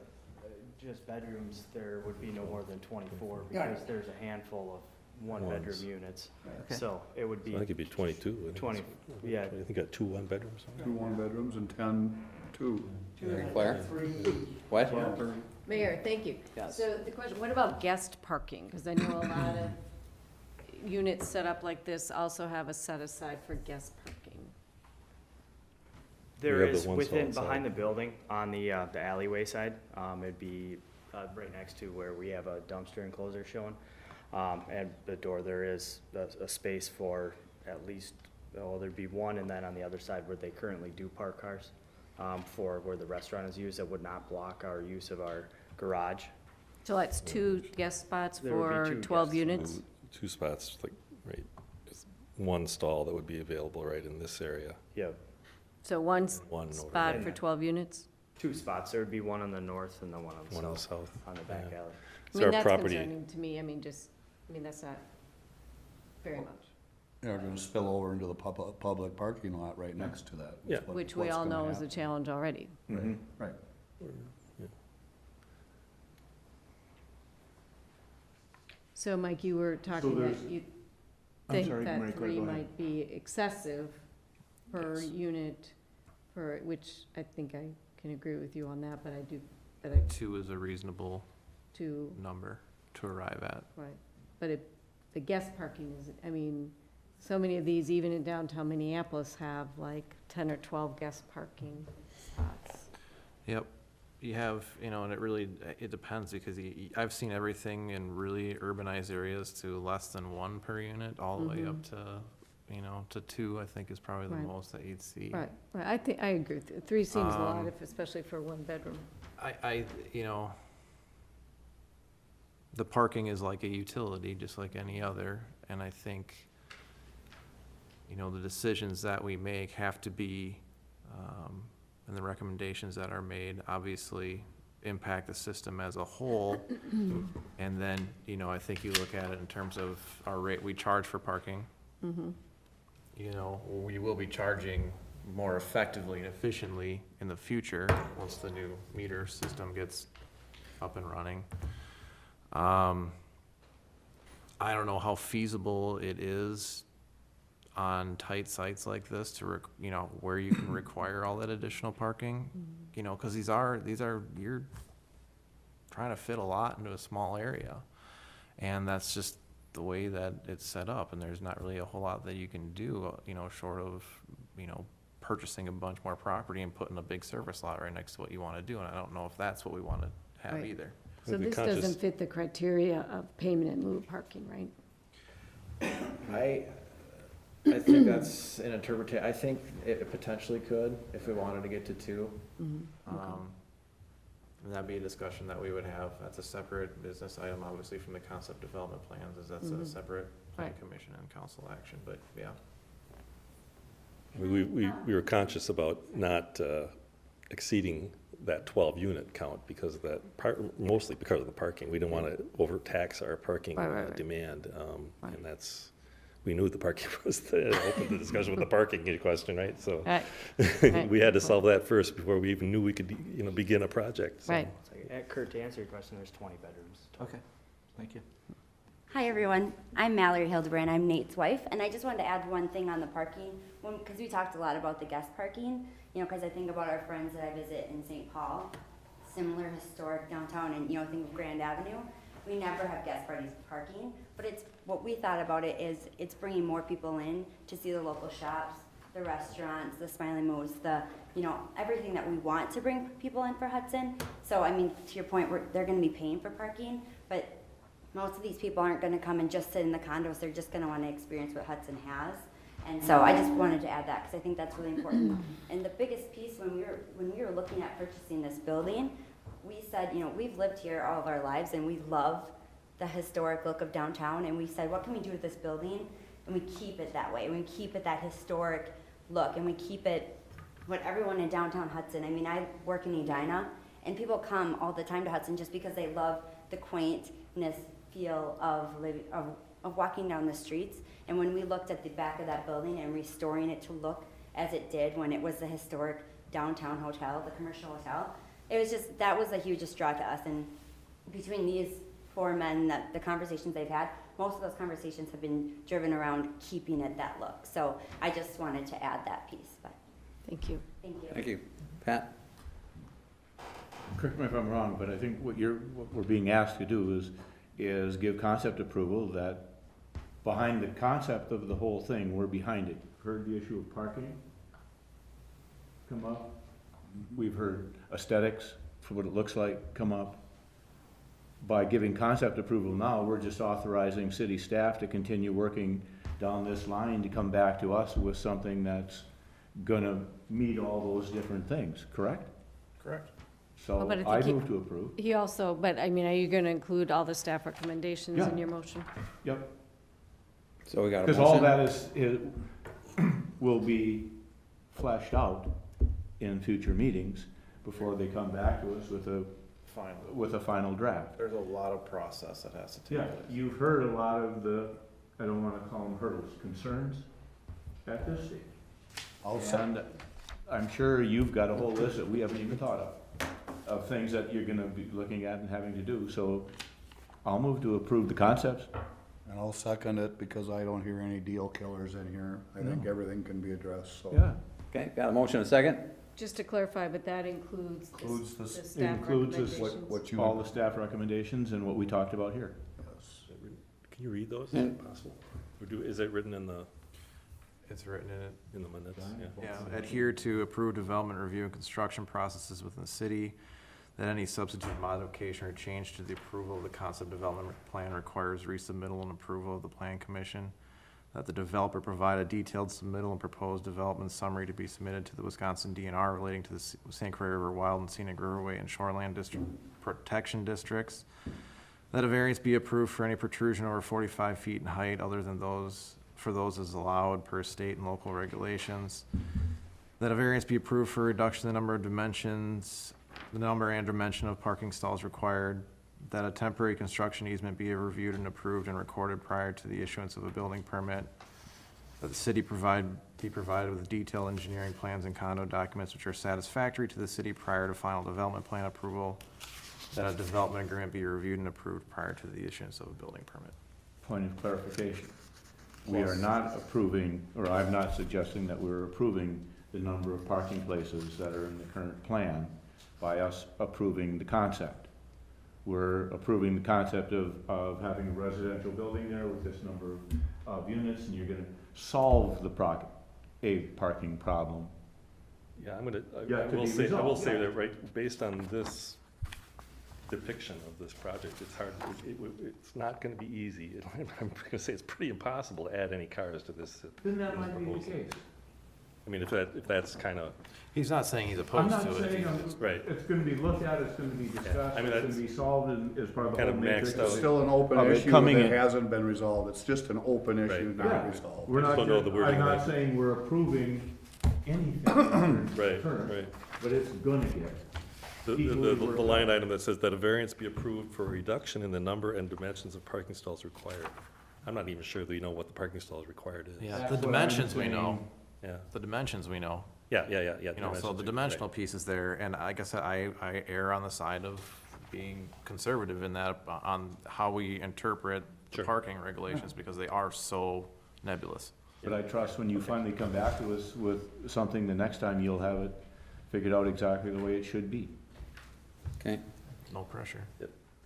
just bedrooms, there would be no more than 24
Yeah.
because there's a handful of one-bedroom
Ones.
units.
Okay.
So it would
I
be
think it'd be 22. I think
20,
it's-
yeah.
I think you got 2 one-bedrooms.
2 one-bedrooms and 10 two.
Claire?
Three.
What?
Mayor, thank you.
Yes.
So the question, what about guest parking? Because I know a lot of units set up like this also have a set aside for guest parking.
There
have the
is,
one
within,
stall
behind the
inside.
building, on the alleyway side, it'd be, right next to where we have a dumpster enclosure shown. And the door, there is a space for at least, there'd be one, and then on the other side where they currently do park cars, for where the restaurant is used, that would not block our use of our garage.
So that's 2 guest spots
There would be
for
2
12
guests.
units?
2 spots, like, right, just one stall that would be available right in this area.
Yeah,
So one
One over
spot
there.
for 12 units?
2 spots. There would be one on the north and then one on the
One on the
south,
south.
on the back
Yeah.
alley.
I
So
mean,
our
that's
property,
concerning to me. I mean, that's not very much.
They're gonna spill over into the public parking lot right next to that. is
Yeah.
what-
Which we
what's
all
gonna
know is a
happen.
challenge already.
Right.
So Mike, you were talking that
there's-
you
I'm
think
sorry,
that
Marika,
3
go ahead.
might be excessive per
Yes.
unit, which I think I can agree with you on that, but I do,
2 is a reasonable
to,
number to arrive at.
right. But the guest parking is, I mean, so many of these, even in downtown Minneapolis, have like 10 or 12 guest parking spots.
Yep, you have, and it depends, because I've seen everything in really urbanized areas to less than 1 per unit, all the way up to, to 2, I think is probably the
Right.
most that you'd see.
Right, I think, I agree with you. 3 seems a lot,
Um,
especially for 1 bedroom.
The parking is like a utility, just like any other, and I think, the decisions that we make have to be, and the recommendations that are made, obviously impact the system as a whole. And then, I think you look at it in terms of our rate we charge for parking. We will be charging more effectively and efficiently in the future, once the new meter system gets up and running. I don't know how feasible it is on tight sites like this to, where you can require all that additional parking. Cause these are, you're trying to fit a lot into a small area. And that's just the way that it's set up, and there's not really a whole lot that you can do, short of, purchasing a bunch more property and putting a big service lot right next to what you wanna do, and I don't know if that's what we wanna have
Right.
either.
So
be
this
conscious.
doesn't fit the criteria of payment in lieu of parking, right?
I think that's an interpretation. I think it potentially could, if we wanted to get to 2. And that'd be a discussion that we would have. That's a separate business item, obviously, from the concept development plans, that's a separate plan
Right.
commission and council action, but yeah.
we were conscious about not exceeding that 12-unit count because of that, mostly because of the parking. We didn't want to overtax our parking
Right.
demand.
Right.
And we knew the parking was, opened the discussion with the parking question, right? So
Right,
we had to solve that first before we even knew we could, begin a project. so.
right.
Kurt, to answer your question, there's 20 bedrooms.
Okay, thank you.
Hi, everyone. I'm Mallory Hildebrand. I'm Nate's wife, and I just wanted to add one thing on the parking, because we talked a lot about the guest parking, because I think about our friends that I visit in St. Paul, similar historic downtown, and, think of Grand Avenue. We never have guest parties parking, but what we thought about it is it's bringing more people in to see the local shops, the restaurants, the Smiling Moose, everything that we want to bring people in for Hudson. So, to your point, they're gonna be paying for parking, but most of these people aren't gonna come and just sit in the condos, they're just gonna wanna experience what Hudson has. And so I just wanted to add that, because I think that's really important. And the biggest piece, when we were looking at purchasing this building, we said, we've lived here all of our lives, and we love the historic look of downtown, and we said, what can we do with this building? And we keep it that way, and we keep it that historic look, and we keep it what everyone in downtown Hudson, I mean, I work in Edina, and people come all the time to Hudson just because they love the quaintness feel of walking down the streets. And when we looked at the back of that building and restoring it to look as it did when it was the historic downtown hotel, the commercial hotel, it was just, that was the hugest draw to us. And between these four men, the conversations they've had, most of those conversations have been driven around keeping it that look. So I just wanted to add that piece, but
Thank you.
thank you.
Thank you. Pat?
Correct me if I'm wrong, but I think what we're being asked to do is give concept approval that behind the concept of the whole thing, we're behind it. Heard the issue of parking come up. We've heard aesthetics for what it looks like come up. By giving concept approval now, we're just authorizing city staff to continue working down this line to come back to us with something that's gonna meet all those different things, correct?
Correct.
So
Well, but I think
I
he-
move to approve.
He also, but I mean, are you gonna include all the staff recommendations in
Yeah.
your motion?
Yep.
So we got a
Because all
motion.
that is will be fleshed out in future meetings before they come back to us with a final draft.
There's a lot of process that has to take
Yeah,
place.
you've heard a lot of the, I don't wanna call them hurdles, concerns at this stage. And I'm sure you've got a whole list that we haven't even thought of things that you're gonna be looking at and having to do, so I'll move to approve the concepts.
And I'll second it because I don't hear any deal killers in here. I think everything can be addressed, so.
Yeah.
Okay, got a motion and a second?
Just to clarify, but that includes
Includes
the
this-
It
staff
includes this-
recommendations?
What you,
All the staff recommendations and what we talked about here.
yes.
Can you read those, is
And-
it possible? Or is it written in the
It's written in it.
minutes?
Yeah, adhere to approved development review and construction processes within the city, that any substantive modification or change to the approval of the concept development plan requires resubmittal and approval of the plan commission, that the developer provide a detailed submittal and proposed development summary to be submitted to the Wisconsin DNR relating to the St. Croix River Wild and Scenic Riverway and Shoreland District Protection Districts, that a variance be approved for any protrusion over 45 feet in height other than those as allowed per state and local regulations. That a variance be approved for reduction in the number and dimension of parking stalls required. That a temporary construction easement be reviewed and approved and recorded prior to the issuance of a building permit. That the city be provided with detailed engineering plans and condo documents which are satisfactory to the city prior to final development plan approval. That a development agreement be reviewed and approved prior to the issuance of a building permit.
Point of clarification. We are not approving, or I'm not suggesting that we're approving the number of parking places that are in the current plan by us approving the concept. We're approving the concept of having a residential building there with this number of units, and you're gonna solve a parking problem.
Yeah,
Yeah,
I
it could
will
be
say,
resolved, yeah.
that, right, based on this depiction of this project, it's hard, it's not gonna be easy. I'm gonna say it's pretty impossible to add any cars to this.
Then that
this
might be the
proposal.
case.
I mean, if that's kinda,
He's not saying he's
I'm
opposed
not
to it.
saying,
right.
it's gonna be looked at, it's gonna be discussed,
I mean,
it's gonna be solved as part of the
kind
whole
of
matrix.
maxed out.
It's still an open
Of it
issue
coming
that
in.
hasn't been resolved. It's just an open issue,
Right.
not
Yeah.
resolved.
We're
Just
not,
don't know the wording
I'm not
of that.
saying we're approving anything.
Right,
current,
right.
But it's gonna get.
The
Equally worked
line
out.
item that says that a variance be approved for a reduction in the number and dimensions of parking stalls required. I'm not even sure that you know what the parking stalls required is.
Yeah,
That's
the
what I'm
dimensions we
saying.
know,
Yeah,
the dimensions we know.
yeah.
You know, so the dimensional piece is there, and I guess I err on the side of being conservative in that, on how we interpret the
Sure.
parking regulations, because they are so nebulous.
But I trust when you finally come back to us with something, the next time you'll have it figured out exactly the way it should be.
Okay,
No pressure.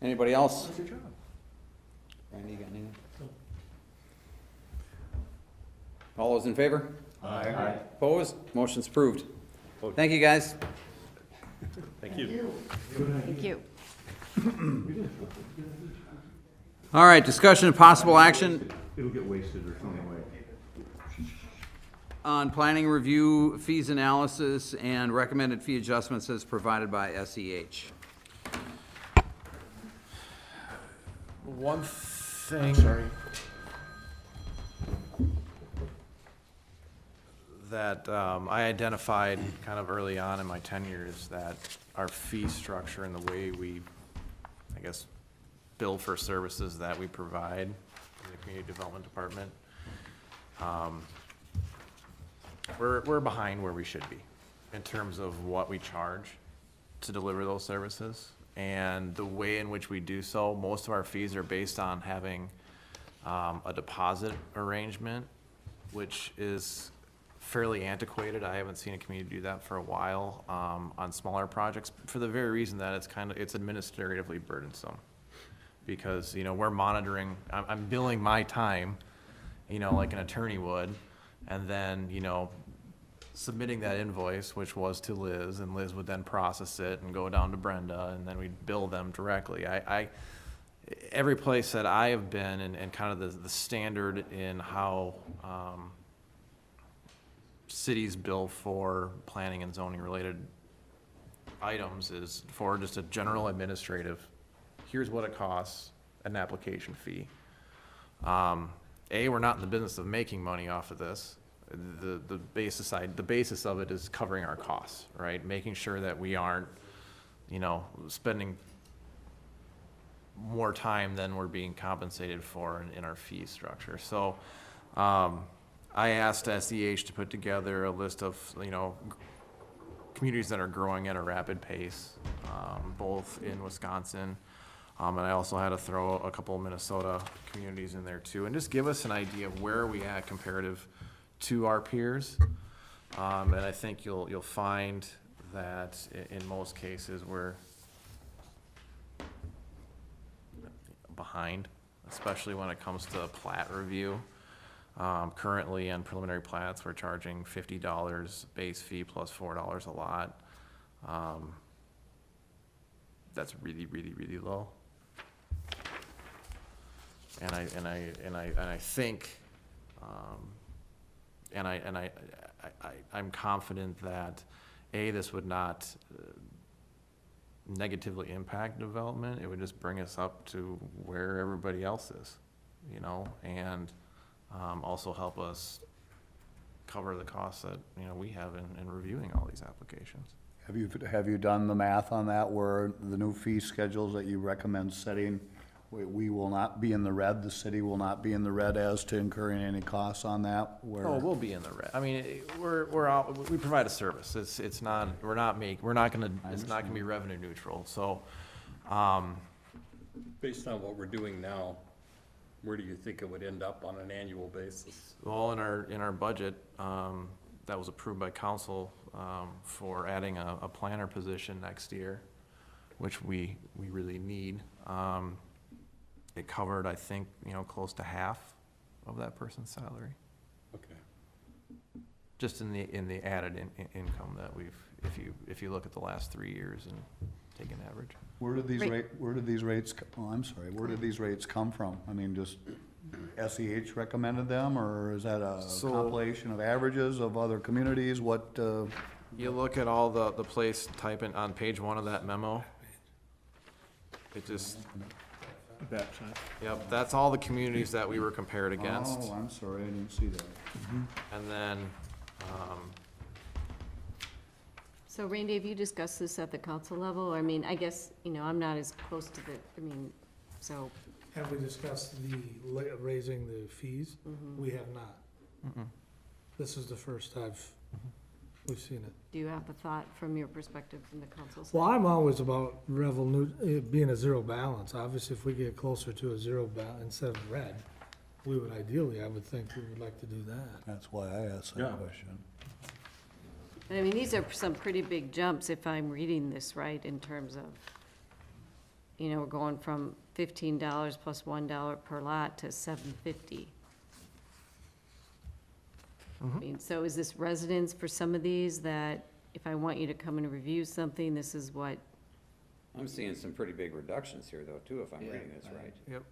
anybody else?
That's your job.
Randy, you got anything? All those in favor?
Aye.
Opposed? Motion's approved. Thank you, guys.
Thank you.
Thank you.
All right, discussion of possible action
It'll get wasted or thrown away.
on planning review, fees analysis, and recommended fee adjustments as provided by SEH.
One thing that I identified kind of early on in my tenure is that our fee structure and the way we, I guess, bill for services that we provide in the community development department, we're behind where we should be in terms of what we charge to deliver those services. And the way in which we do so, most of our fees are based on having a deposit arrangement, which is fairly antiquated. I haven't seen a community do that for a while on smaller projects, for the very reason that it's administratively burdensome. Because, we're monitoring, I'm billing my time, like an attorney would, and then, submitting that invoice, which was to Liz, and Liz would then process it and go down to Brenda, and then we'd bill them directly. Every place that I have been, and kind of the standard in how cities bill for planning and zoning related items is for just a general administrative, here's what it costs, an application fee. We're not in the business of making money off of this. The basis of it is covering our costs, right? Making sure that we aren't, spending more time than we're being compensated for in our fee structure. So, I asked SEH to put together a list of, communities that are growing at a rapid pace, both in Wisconsin, and I also had to throw a couple of Minnesota communities in there too, and just give us an idea of where we at comparative to our peers. And I think you'll find that in most cases we're behind, especially when it comes to plat review. Currently on preliminary plats, we're charging $50 base fee plus $4 a lot. That's really, really, really low. And I think, I'm confident that this would not negatively impact development. It would just bring us up to where everybody else is, and also help us cover the costs that, we have in reviewing all these applications.
Have you done the math on that, where the new fee schedules that you recommend setting, we will not be in the red, the city will not be in the red as to incurring any costs on that?
Oh, we'll be in the red. I mean, we provide a service. It's not gonna be revenue neutral, so,
Based on what we're doing now, where do you think it would end up on an annual basis?
well, in our budget, that was approved by council, for adding a planner position next year, which we really need. It covered, I think, close to half of that person's salary,
Okay.
just in the added income that if you look at the last 3 years and take an average.
Where did these rates, where did these rates come from? I mean, just SEH recommended them, or is that a compilation of averages of other communities? What,
You look at all the place type in on page 1 of that memo. It just,
Backside.
yep, that's all the communities that we were compared against.
Oh, I'm sorry, I didn't see that.
And then,
So Randy, have you discussed this at the council level? I mean, I guess, I'm not as close to so,
Have we discussed raising the fees? We have not. This is the first we've seen it.
do you have a thought from your perspective from the council side?
Well, I'm always about it being a zero balance. Obviously, if we get closer to a zero instead of red, we would ideally, I would think we would like to do that.
That's why I asked that question.
I mean, these are some pretty big jumps, if I'm reading this right, in terms of, we're going from $15 plus $1 per lot to $7.50. I mean, so is this residence for some of these that if I want you to come and review something, this is what?
I'm seeing some pretty big reductions here though, too, if I'm reading this right.
Yep.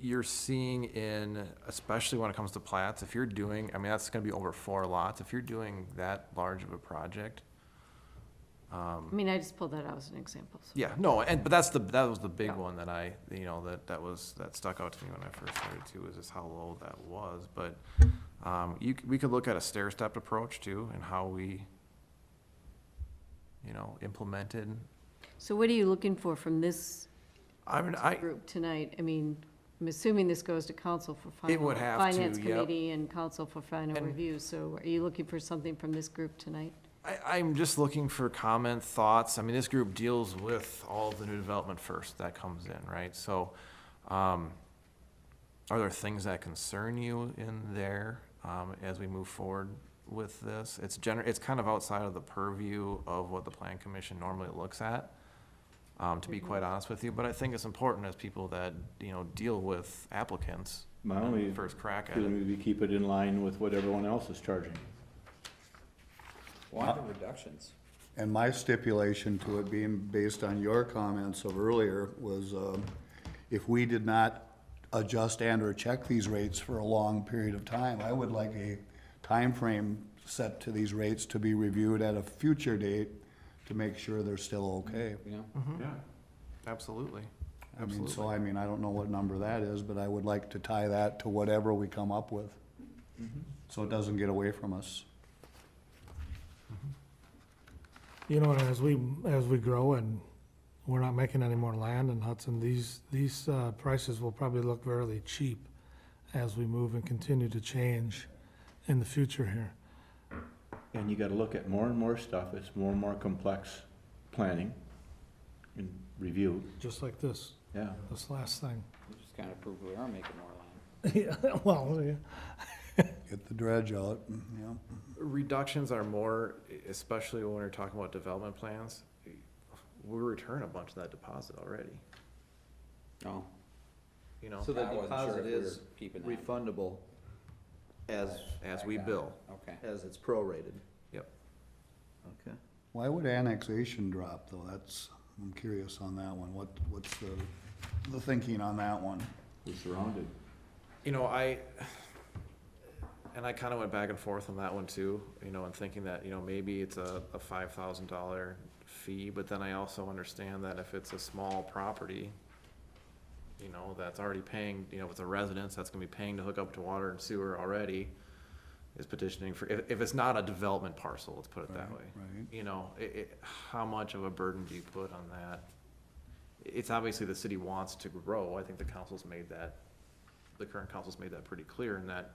You're seeing especially when it comes to plats, if you're doing, that's gonna be over 4 lots. If you're doing that large of a project,
I mean, I just pulled that out as an example, so.
Yeah, no, but that was the big
Yeah.
one that that stuck out to me when I first started too, is just how low that was. But, we could look at a stair-stepped approach too, and how we, implemented.
So what are you looking for from this
I mean,
group tonight? I mean, I'm assuming this goes to council for
It would
final,
have to,
finance
yep.
committee and council for final
And-
review. So are you looking for something from this group tonight?
I'm just looking for comment, thoughts. I mean, this group deals with all of the new development first that comes in, right? So, are there things that concern you in there, as we move forward with this? It's kind of outside of the purview of what the plan commission normally looks at, to be quite honest with you. But I think it's important as people that, deal with applicants,
My only
first crack at
feeling
it.
would be keep it in line with what everyone else is charging.
Why the reductions?
And my stipulation to it being based on your comments of earlier was, if we did not adjust and or check these rates for a long period of time, I would like a time frame set to these rates to be reviewed at a future date to make sure they're still okay.
Yeah,
Yeah.
Absolutely.
I mean,
Absolutely.
so I don't know what number that is, but I would like to tie that to whatever we come up with. So it doesn't get away from us.
You know, and as we grow and we're not making any more land in Hudson, these prices will probably look fairly cheap as we move and continue to change in the future here.
And you gotta look at more and more stuff, it's more and more complex planning and review,
Just like this
yeah.
last thing.
we just kind of prove we are making more land.
Yeah, well, yeah.
Get the dredge out, yeah.
Reductions are more, especially when we're talking about development plans, we return a bunch of that deposit already,
Oh,
So the
I wasn't sure
deposit
if we were
is
keeping that.
refundable as,
as we bill.
Okay.
as it's prorated.
Yep.
Okay.
Why would annexation drop, though? I'm curious on that one. What's the thinking on that one?
We're surrounded.
I kind of went back and forth on that one too, and thinking that, maybe it's a $5,000 fee, but then I also understand that if it's a small property, that's already paying, if it's a residence, that's gonna be paying to hook up to water and sewer already, is petitioning for, if it's not a development parcel, let's put it that way.
Right.
How much of a burden do you put on that? It's obviously the city wants to grow. I think the current council's made that pretty clear in that,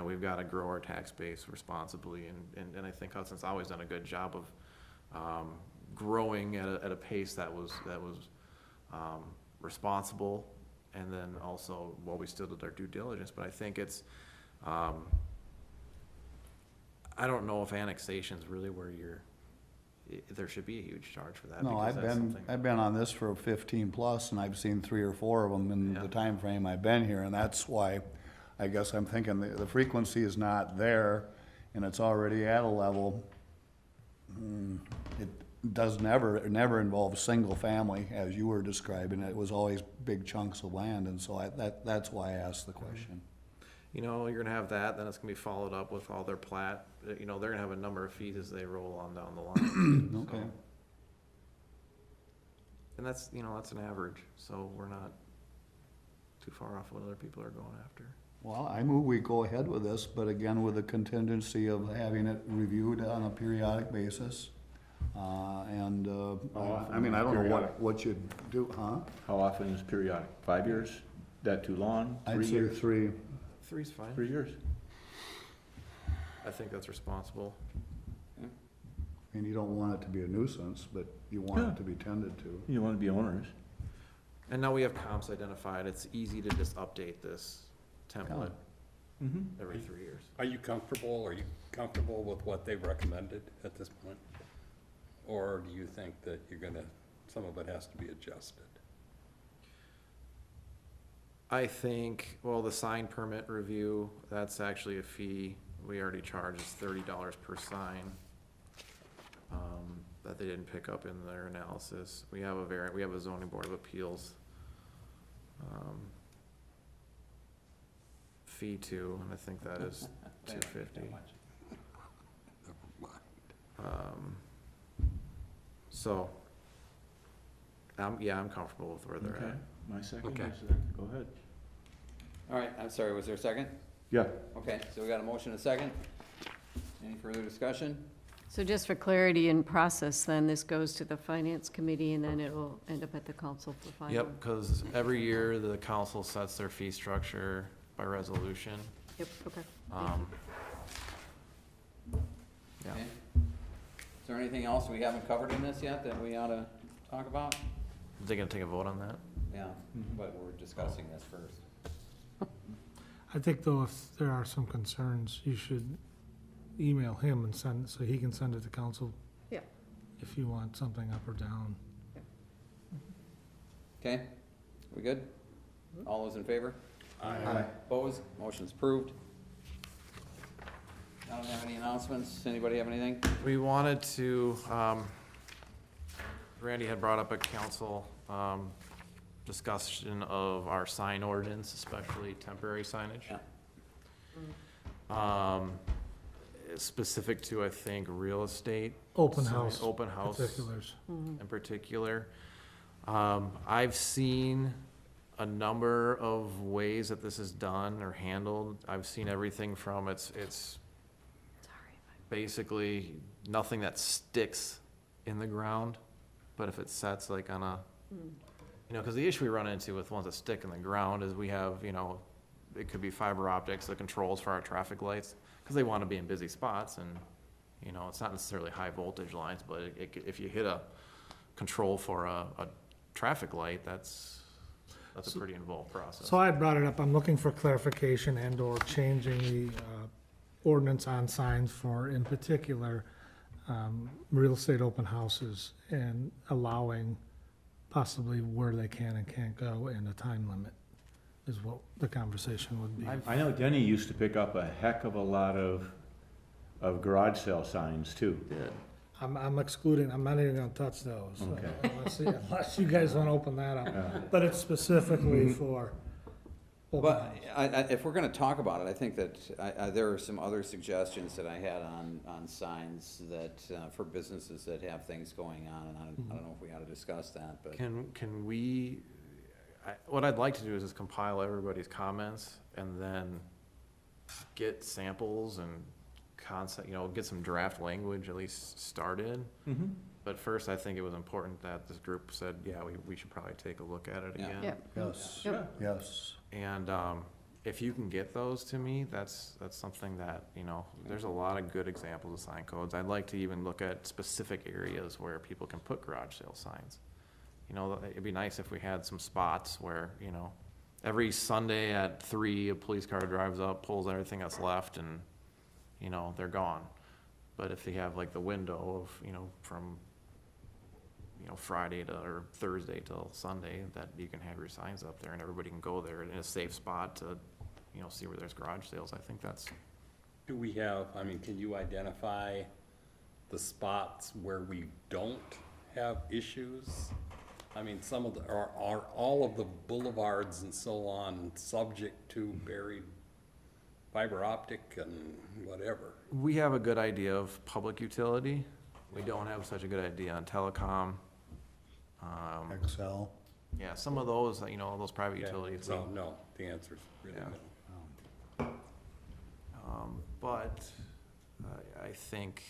we've got to grow our tax base responsibly, and I think Hudson's always done a good job of growing at a pace that was responsible, and then also, we still did our due diligence, but I think it's, I don't know if annexation's really where there should be a huge charge for that.
No,
because that's something-
I've been on this for 15 plus, and I've seen 3 or 4 of them in
Yeah.
the time frame I've been here, and that's why I guess I'm thinking the frequency is not there, and it's already at a level. It it never involved single family, as you were describing. It was always big chunks of land, and so that's why I asked the question.
You're gonna have that, then it's gonna be followed up with all their plat, they're gonna have a number of fees as they roll on down the line.
Okay.
So- And that's, that's an average, so we're not too far off what other people are going after.
Well, I move we go ahead with this, but again, with the contingency of having it reviewed on a periodic basis. I don't know what you'd do, huh?
How often is periodic? 5 years? That too long?
I'd
3
say
years?
3.
3's fine.
3 years.
I think that's responsible.
And you don't want it to be a nuisance, but you want it to be tended to.
You wanna be owners.
And now we have comps identified, it's easy to just update this template
Mm-hmm.
every 3 years.
Are you comfortable with what they've recommended at this point? Or do you think that some of it has to be adjusted?
I think, the sign permit review, that's actually a fee we already charge, is $30 per sign. That they didn't pick up in their analysis. We have a zoning board of appeals fee too, and I think that is $250. So, I'm comfortable with where they're
Okay,
at.
my second
Okay.
is, go ahead.
All right, I'm sorry, was there a second?
Yeah,
Okay, so we got a motion and a second. Any further discussion?
So just for clarity in process, then this goes to the finance committee and then it will end up at the council for final.
Yep, because every year the council sets their fee structure by resolution.
Yep, okay.
Yeah.
Okay. Is there anything else we haven't covered in this yet that we ought to talk about?
Are they gonna take a vote on that?
Yeah, but we're discussing this first.
I think though, if there are some concerns, you should email him and send, so he can send it to council.
Yeah.
If you want something up or down.
Okay, we good? All those in favor?
Aye.
Opposed? Motion's approved. I don't have any announcements. Anybody have anything?
We wanted to, Randy had brought up a council, discussion of our sign ordinance, especially temporary signage.
Yeah.
Specific to, I think, real estate.
Open
sign-
house
Open house
particulars.
in particular. I've seen a number of ways that this is done or handled. I've seen everything from it's basically nothing that sticks in the ground, but if it sets like on a, you know, because the issue we run into with ones that stick in the ground is we have, you know, it could be fiber optics, the controls for our traffic lights, because they want to be in busy spots, and, you know, it's not necessarily high voltage lines, but if you hit a control for a traffic light, that's a pretty involved process.
So I brought it up, I'm looking for clarification and or changing the ordinance on signs for, in particular, real estate open houses and allowing possibly where they can and can't go and a time limit is what the conversation would be.
I know Denny used to pick up a heck of a lot of garage sale signs too.
I'm excluding, I'm not even gonna touch those,
Okay.
unless you guys wanna open that
Yeah.
up. But it's specifically for open
But
house.
if we're gonna talk about it, I think that there are some other suggestions that I had on signs that, for businesses that have things going on, and I don't know if we ought to discuss that, but.
Can we, what I'd like to do is just compile everybody's comments and then get samples and concept, you know, get some draft language at least started.
Mm-hmm.
But first, I think it was important that this group said, yeah, we should probably take a look at it
Yeah.
again.
Yeah.
Yes,
Yep.
yes.
And, if you can get those to me, that's something that, you know, there's a lot of good examples of sign codes. I'd like to even look at specific areas where people can put garage sale signs. You know, it'd be nice if we had some spots where, you know, every Sunday at 3, a police car drives up, pulls everything that's left, and, you know, they're gone. But if they have like the window of, you know, from, you know, Friday or Thursday till Sunday, that you can have your signs up there and everybody can go there in a safe spot to, you know, see where there's garage sales. I think that's,
Do we have, I mean, can you identify the spots where we don't have issues? I mean, some of the, are all of the boulevards and so on subject to buried fiber optic and whatever?
we have a good idea of public utility. We don't have such a good idea on telecom.
Excel.
Yeah, some of those, you know, those private utilities.
So, no, the answer's really
Yeah.
no.
But I think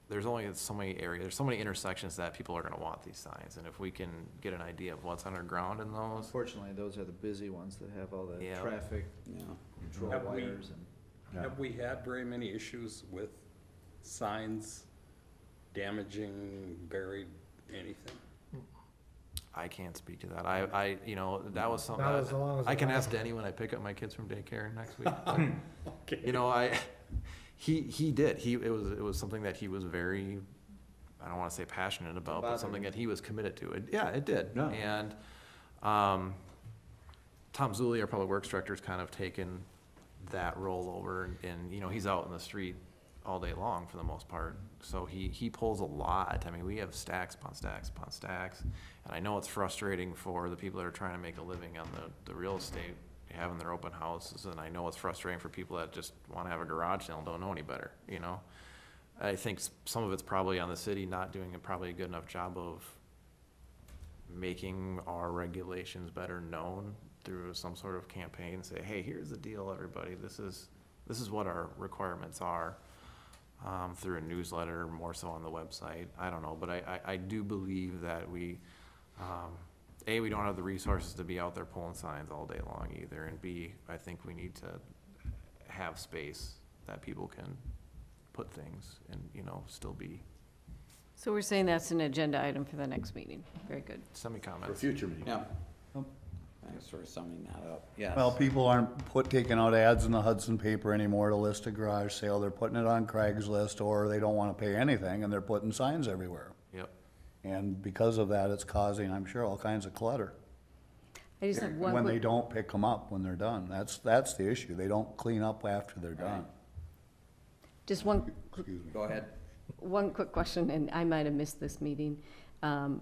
there's only so many areas, there's so many intersections that people are gonna want these signs, and if we can get an idea of what's underground in those.
Unfortunately, those are the busy ones that have all the
Yeah.
traffic
Yeah.
control
Have we-
wires and.
Yeah.
Have we had very many issues with signs damaging buried anything?
I can't speak to that. I, you know, that was something,
Not as long as
I can
I-
ask Denny when I pick up my kids from daycare next week.
Okay.
You know, he did, it was something that he was very, I don't wanna say passionate about, but something that he was committed to. Yeah, it did.
Yeah.
And, Tom Zulli, our public works director's kind of taken that role over, and, you know, he's out in the street all day long for the most part. So he pulls a lot. I mean, we have stacks upon stacks upon stacks. And I know it's frustrating for the people that are trying to make a living on the real estate, having their open houses. And I know it's frustrating for people that just wanna have a garage sale and don't know any better, you know? I think some of it's probably on the city not doing probably a good enough job of making our regulations better known through some sort of campaign, say, hey, here's the deal, everybody, this is what our requirements are, through a newsletter, more so on the website, I don't know, but I do believe that we don't have the resources to be out there pulling signs all day long either, and B, I think we need to have space that people can put things and, still be
So we're saying that's an agenda item for the next meeting. Very good.
For
semi-comments.
future meetings.
Yeah. Thanks for summing that up, yes.
Well, people aren't taking out ads in the Hudson paper anymore to list a garage sale. They're putting it on Craigslist, or they don't wanna pay anything, and they're putting signs everywhere.
Yep.
And because of that, it's causing, I'm sure, all kinds of clutter.
I just have one
When they
quick,
don't pick them up when they're done. That's the issue. They don't clean up after they're done.
just one,
Excuse me.
Go ahead.
one quick question, and I might have missed this meeting.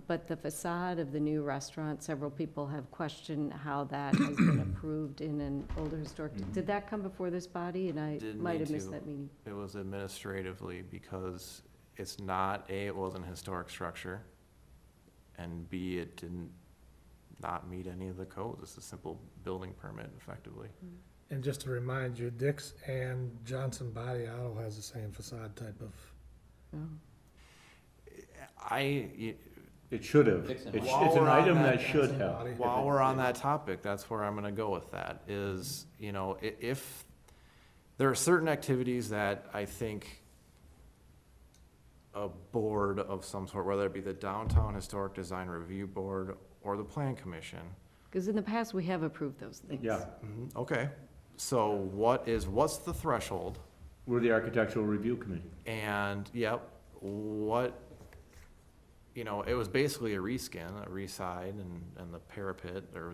But the facade of the new restaurant, several people have questioned how that has been approved in an older historic. Did that come before this body? And I
Didn't
might
need
have missed
to.
that meeting.
It was administratively because it's not, A, it wasn't a historic structure, and B, it didn't not meet any of the codes. It's a simple building permit effectively.
And just to remind you, Dick's and Johnson Body Auto has the same facade type of,
It should have.
Fix it.
It's
While
an
we're on
item
that,
that should have.
While we're on that topic, that's where I'm gonna go with that, is, if there are certain activities that I think a board of some sort, whether it be the Downtown Historic Design Review Board or the Plan Commission.
Because in the past, we have approved those things.
Yeah,
Okay, so what's the threshold?
we're the Architectural Review Committee.
And, yep, it was basically a reskin, a reside, and the parapet, or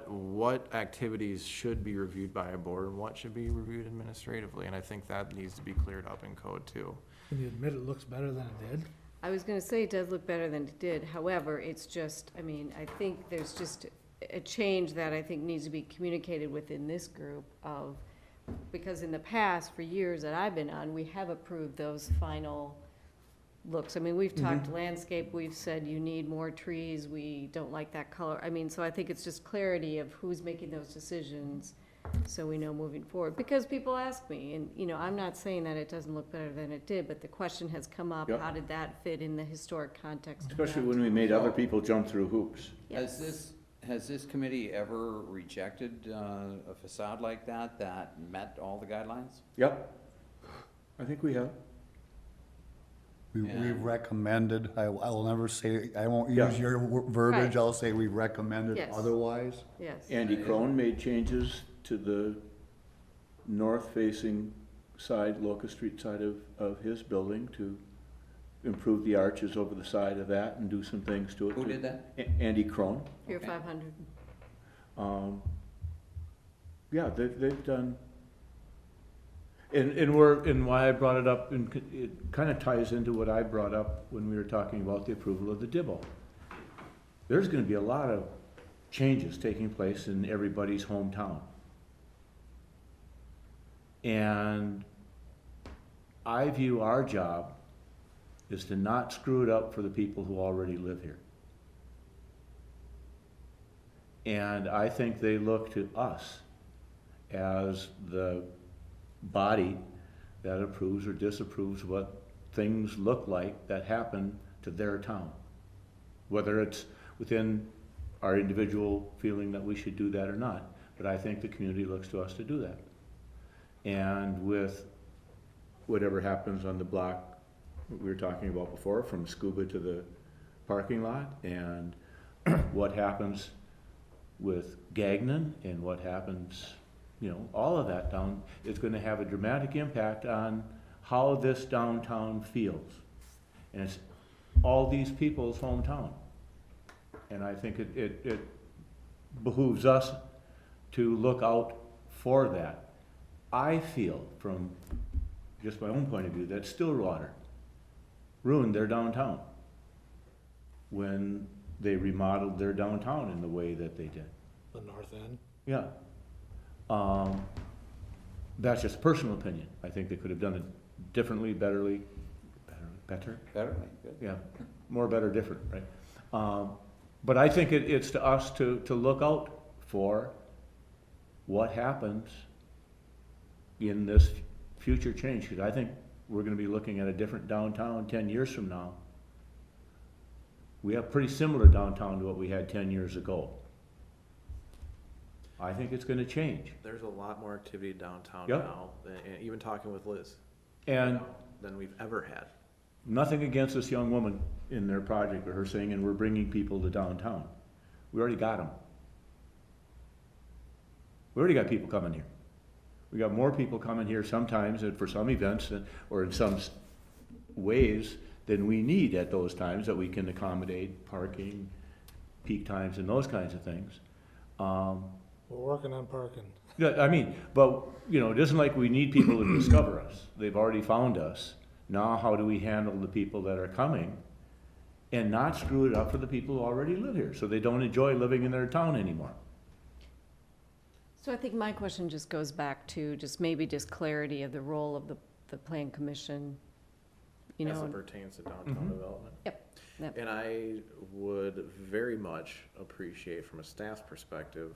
what activities should be reviewed by a board and what should be reviewed administratively, and I think that needs to be cleared up in code too.
can you admit it looks better than it did?
I was gonna say it does look better than it did. However, it's just, I think there's just a change that I think needs to be communicated within this group of, because in the past, for years that I've been on, we have approved those final looks. We've talked landscape, we've said you need more trees, we don't like that color. So I think it's just clarity of who's making those decisions, so we know moving forward. Because people ask me, and, I'm not saying that it doesn't look better than it did, but the question has come up,
Yep.
how did that fit in the historic context? of
Especially
that?
when we made other people jump through hoops.
Yes.
Has this committee ever rejected a facade like that met all the guidelines?
Yep. I think we have.
We've recommended, I will never say, I won't
Yeah.
use your verbiage,
Right.
I'll say we recommended
Yes.
otherwise.
Yes.
Andy Crone made changes to the north-facing side, Locust Street side of his building to improve the arches over the side of that and do some things to it.
Who did that?
Andy Crone.
Pier
Okay.
500.
Yeah, they've done, and why I brought it up, and it kind of ties into what I brought up when we were talking about the approval of the Dibble. There's gonna be a lot of changes taking place in everybody's hometown. And I view our job is to not screw it up for the people who already live here. And I think they look to us as the body that approves or disapproves what things look like that happen to their town. Whether it's within our individual feeling that we should do that or not, but I think the community looks to us to do that. And with whatever happens on the block we were talking about before, from Scuba to the parking lot, and what happens with Gagnon and what happens, all of that down, is gonna have a dramatic impact on how this downtown feels. And it's all these people's hometown. And I think it behooves us to look out for that. I feel, from just my own point of view, that Stillwater ruined their downtown when they remodeled their downtown in the way that they did.
The north end?
Yeah. That's just a personal opinion. I think they could have done it differently, better?
Better, good.
Yeah, more better, different, right? But I think it's to us to look out for what happens in this future change, because I think we're gonna be looking at a different downtown 10 years from now. We have pretty similar downtown to what we had 10 years ago. I think it's gonna change.
There's a lot more activity downtown
Yep.
now, and even talking with Liz,
And
than we've ever had.
nothing against this young woman in their project, or her saying, and we're bringing people to downtown. We already got them. We already got people coming here. We got more people coming here sometimes and for some events or in some ways than we need at those times that we can accommodate parking, peak times and those kinds of things.
We're working on parking.
Yeah, I mean, but, you know, it isn't like we need people to discover us. They've already found us. Now, how do we handle the people that are coming and not screw it up for the people who already live here, so they don't enjoy living in their town anymore?
So I think my question just goes back to maybe clarity of the role of the plan commission, you
As
know.
it pertains to downtown development.
Yep.
And I would very much appreciate, from a staff's perspective,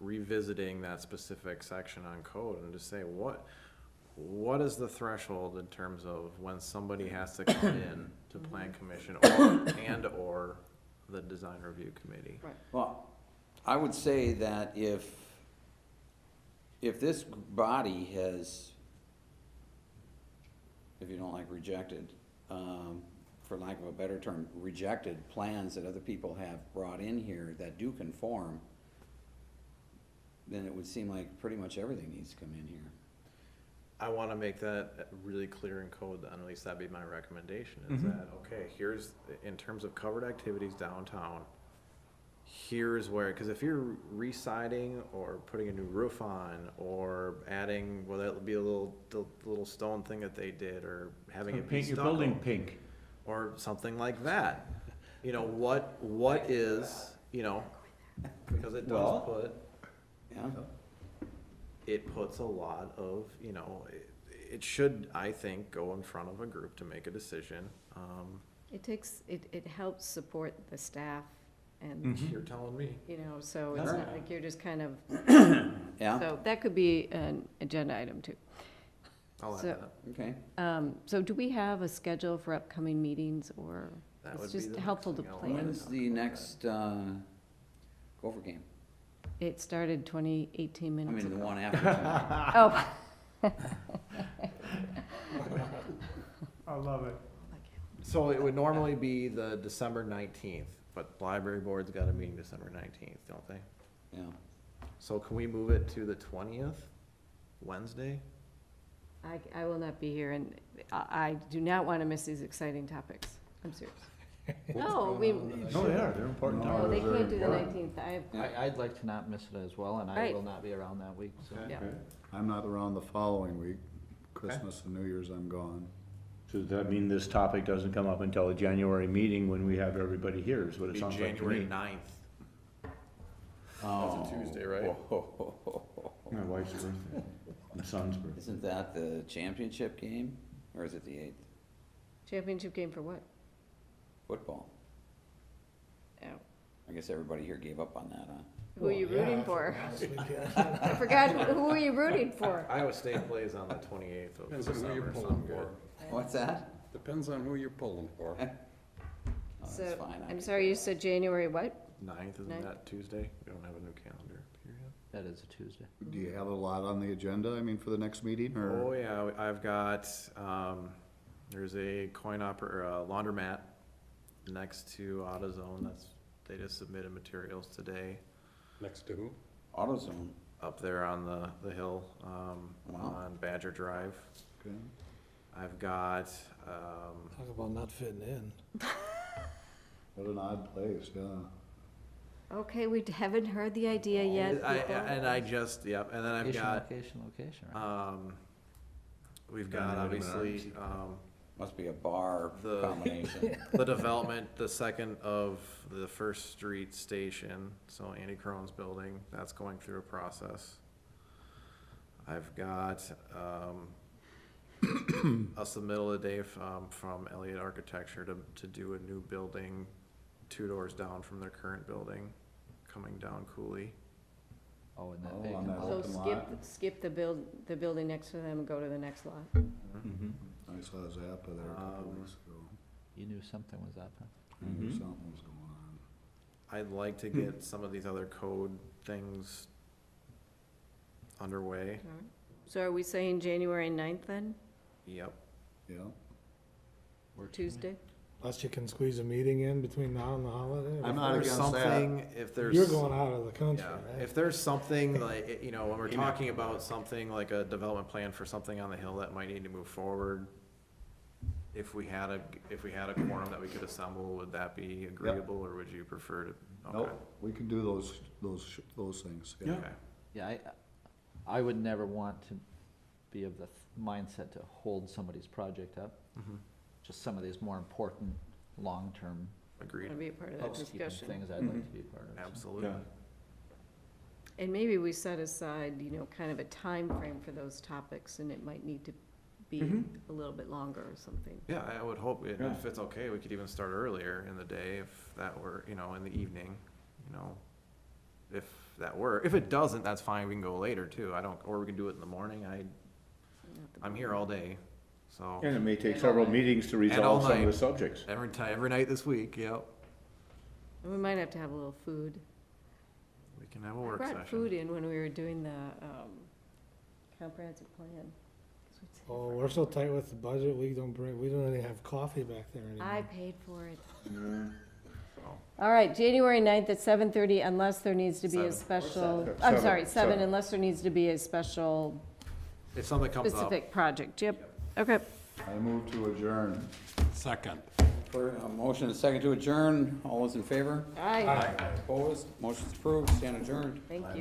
revisiting that specific section on code and just say, what is the threshold in terms of when somebody has to come in to plan commission or the design review committee?
Right.
Well, I would say that if this body has, if you don't like rejected, for lack of a better term, rejected plans that other people have brought in here that do conform, then it would seem like pretty much everything needs to come in here.
I want to make that really clear in code, then, at least that'd be my recommendation, is that, okay, here's, in terms of covered activities downtown, here's where, because if you're re-siding or putting a new roof on or adding, well, that'll be the little stone thing that they did, or having it be
Paint your
stucco,
building pink.
or something like that. You know, what is, you know, because it does
Well, Yeah,
it puts a lot of, you know, it should, I think, go in front of a group to make a decision.
It helps support the staff and,
You're telling me.
you know, so it's not like you're just kind of,
yeah,
so that could be an agenda item too.
I'll add
So-
that.
okay.
So do we have a schedule for upcoming meetings, or
That
it's
would be
just
the
helpful
next
to
thing I'll
plan?
When is the next, Gopher game?
It started 18
I
minutes
mean, the
ago.
one after tonight.
Oh.
I love it.
So it would normally be the December 19th, but the library board's got a meeting December 19th, don't they?
Yeah.
So can we move it to the 20th, Wednesday?
I will not be here, and I do not want to miss these exciting topics. I'm serious. No, we,
No, they are, they're important.
no, they can't do the 19th.
I'd like to not miss it as well, and I
Right.
will not be around that week, so.
Yeah.
I'm not around the following week. Christmas and New Year's, I'm gone.
So does that mean this topic doesn't come up until a January meeting when we have everybody here, is what it
Be
sounds like to
January
me?
9th.
Oh.
That's a Tuesday, right?
My wife's birthday, my son's birthday.
Isn't that the championship game, or is it the 8th?
Championship game for what?
Football.
Oh.
I guess everybody here gave up on that, huh?
Who are you
Well, yeah,
rooting
I
for?
forgot this weekend.
I forgot, who are you rooting for?
Iowa State plays on the 28th of
Depends on who you're
December, so
pulling
I'm good.
for.
What's that?
Depends on who you're pulling for.
Oh, that's
So,
fine. I
I'm
can-
sorry, you said January what?
9th, isn't
Ninth.
that Tuesday? We don't have a new calendar here yet.
That is a Tuesday.
Do you have a lot on the agenda, I mean, for the next meeting, or?
Oh, yeah, I've got, there's a laundromat next to AutoZone, they just submitted materials today,
Next to who?
AutoZone.
up there on the hill,
Wow.
on Badger Drive.
Okay.
I've got,
Talk about not fitting in.
What an odd place, yeah.
Okay, we haven't heard the idea yet. people.
and then I've got,
Location, right?
we've got
Done it in
obviously,
Must be a bar
The-
combination.
The development, the second of the First Street Station, so Andy Crone's building, that's going through a process. I've got, a submittal today from Elliott Architecture to do a new building 2 doors down from their current building, coming down Cooley.
Oh, and that
Oh,
big.
on that
So
open lot.
skip the building next to them and go to the next lot.
I saw Zappa there a couple weeks ago.
You knew something was up, huh?
I knew something was going on.
I'd like to get some of these other code things underway.
So are we saying January 9th then,
Yep.
Yeah.
Tuesday?
Unless you can squeeze a meeting in between now and the holiday.
I'm
If
not
there's
against that.
something, if there's.
You're going out of the country,
Yeah,
right?
if there's something like, you know, when we're talking about something like a development plan for something on the hill that might need to move forward, if we had a quorum that we could assemble, would that be agreeable, or would you prefer to? Okay.
Nope, we can do those things, yeah.
Okay.
Yeah, I would never want to be of the mindset to hold somebody's project up.
Mhm.
Just some of these more important, long-term
Agreed,
Want to be a part of that
housekeeping
discussion?
things I'd like to be a part of. so.
absolutely.
And maybe we set aside, you know, kind of a time frame for those topics, and it might need to be a little bit longer or something.
Yeah, I would hope,
Yeah.
if it's okay, we could even start earlier in the day, if that were, you know, in the evening, you know, if that were. If it doesn't, that's fine, we can go later too, or we can do it in the morning, I'm here all day, so,
And it may take several meetings to
all
resolve some of the
night.
subjects.
every night this week, yep,
And we might have to have a little food.
we can have a
I
work
brought food
session.
in when we were doing the comprehensive plan.
Oh, we're so tight with the budget, we don't even have coffee back there anymore.
I paid for it. All right, January 9th at 7:30, unless there needs to be a
7.
special,
Seven.
I'm sorry, 7,
Seven.
unless there needs to be a special
If something comes up,
specific project. Yep, okay.
I move to adjourn.
Second.
For a motion and a second to adjourn, all those in favor?
Aye,
Opposed? Motion's approved, stand adjourned.
thank you.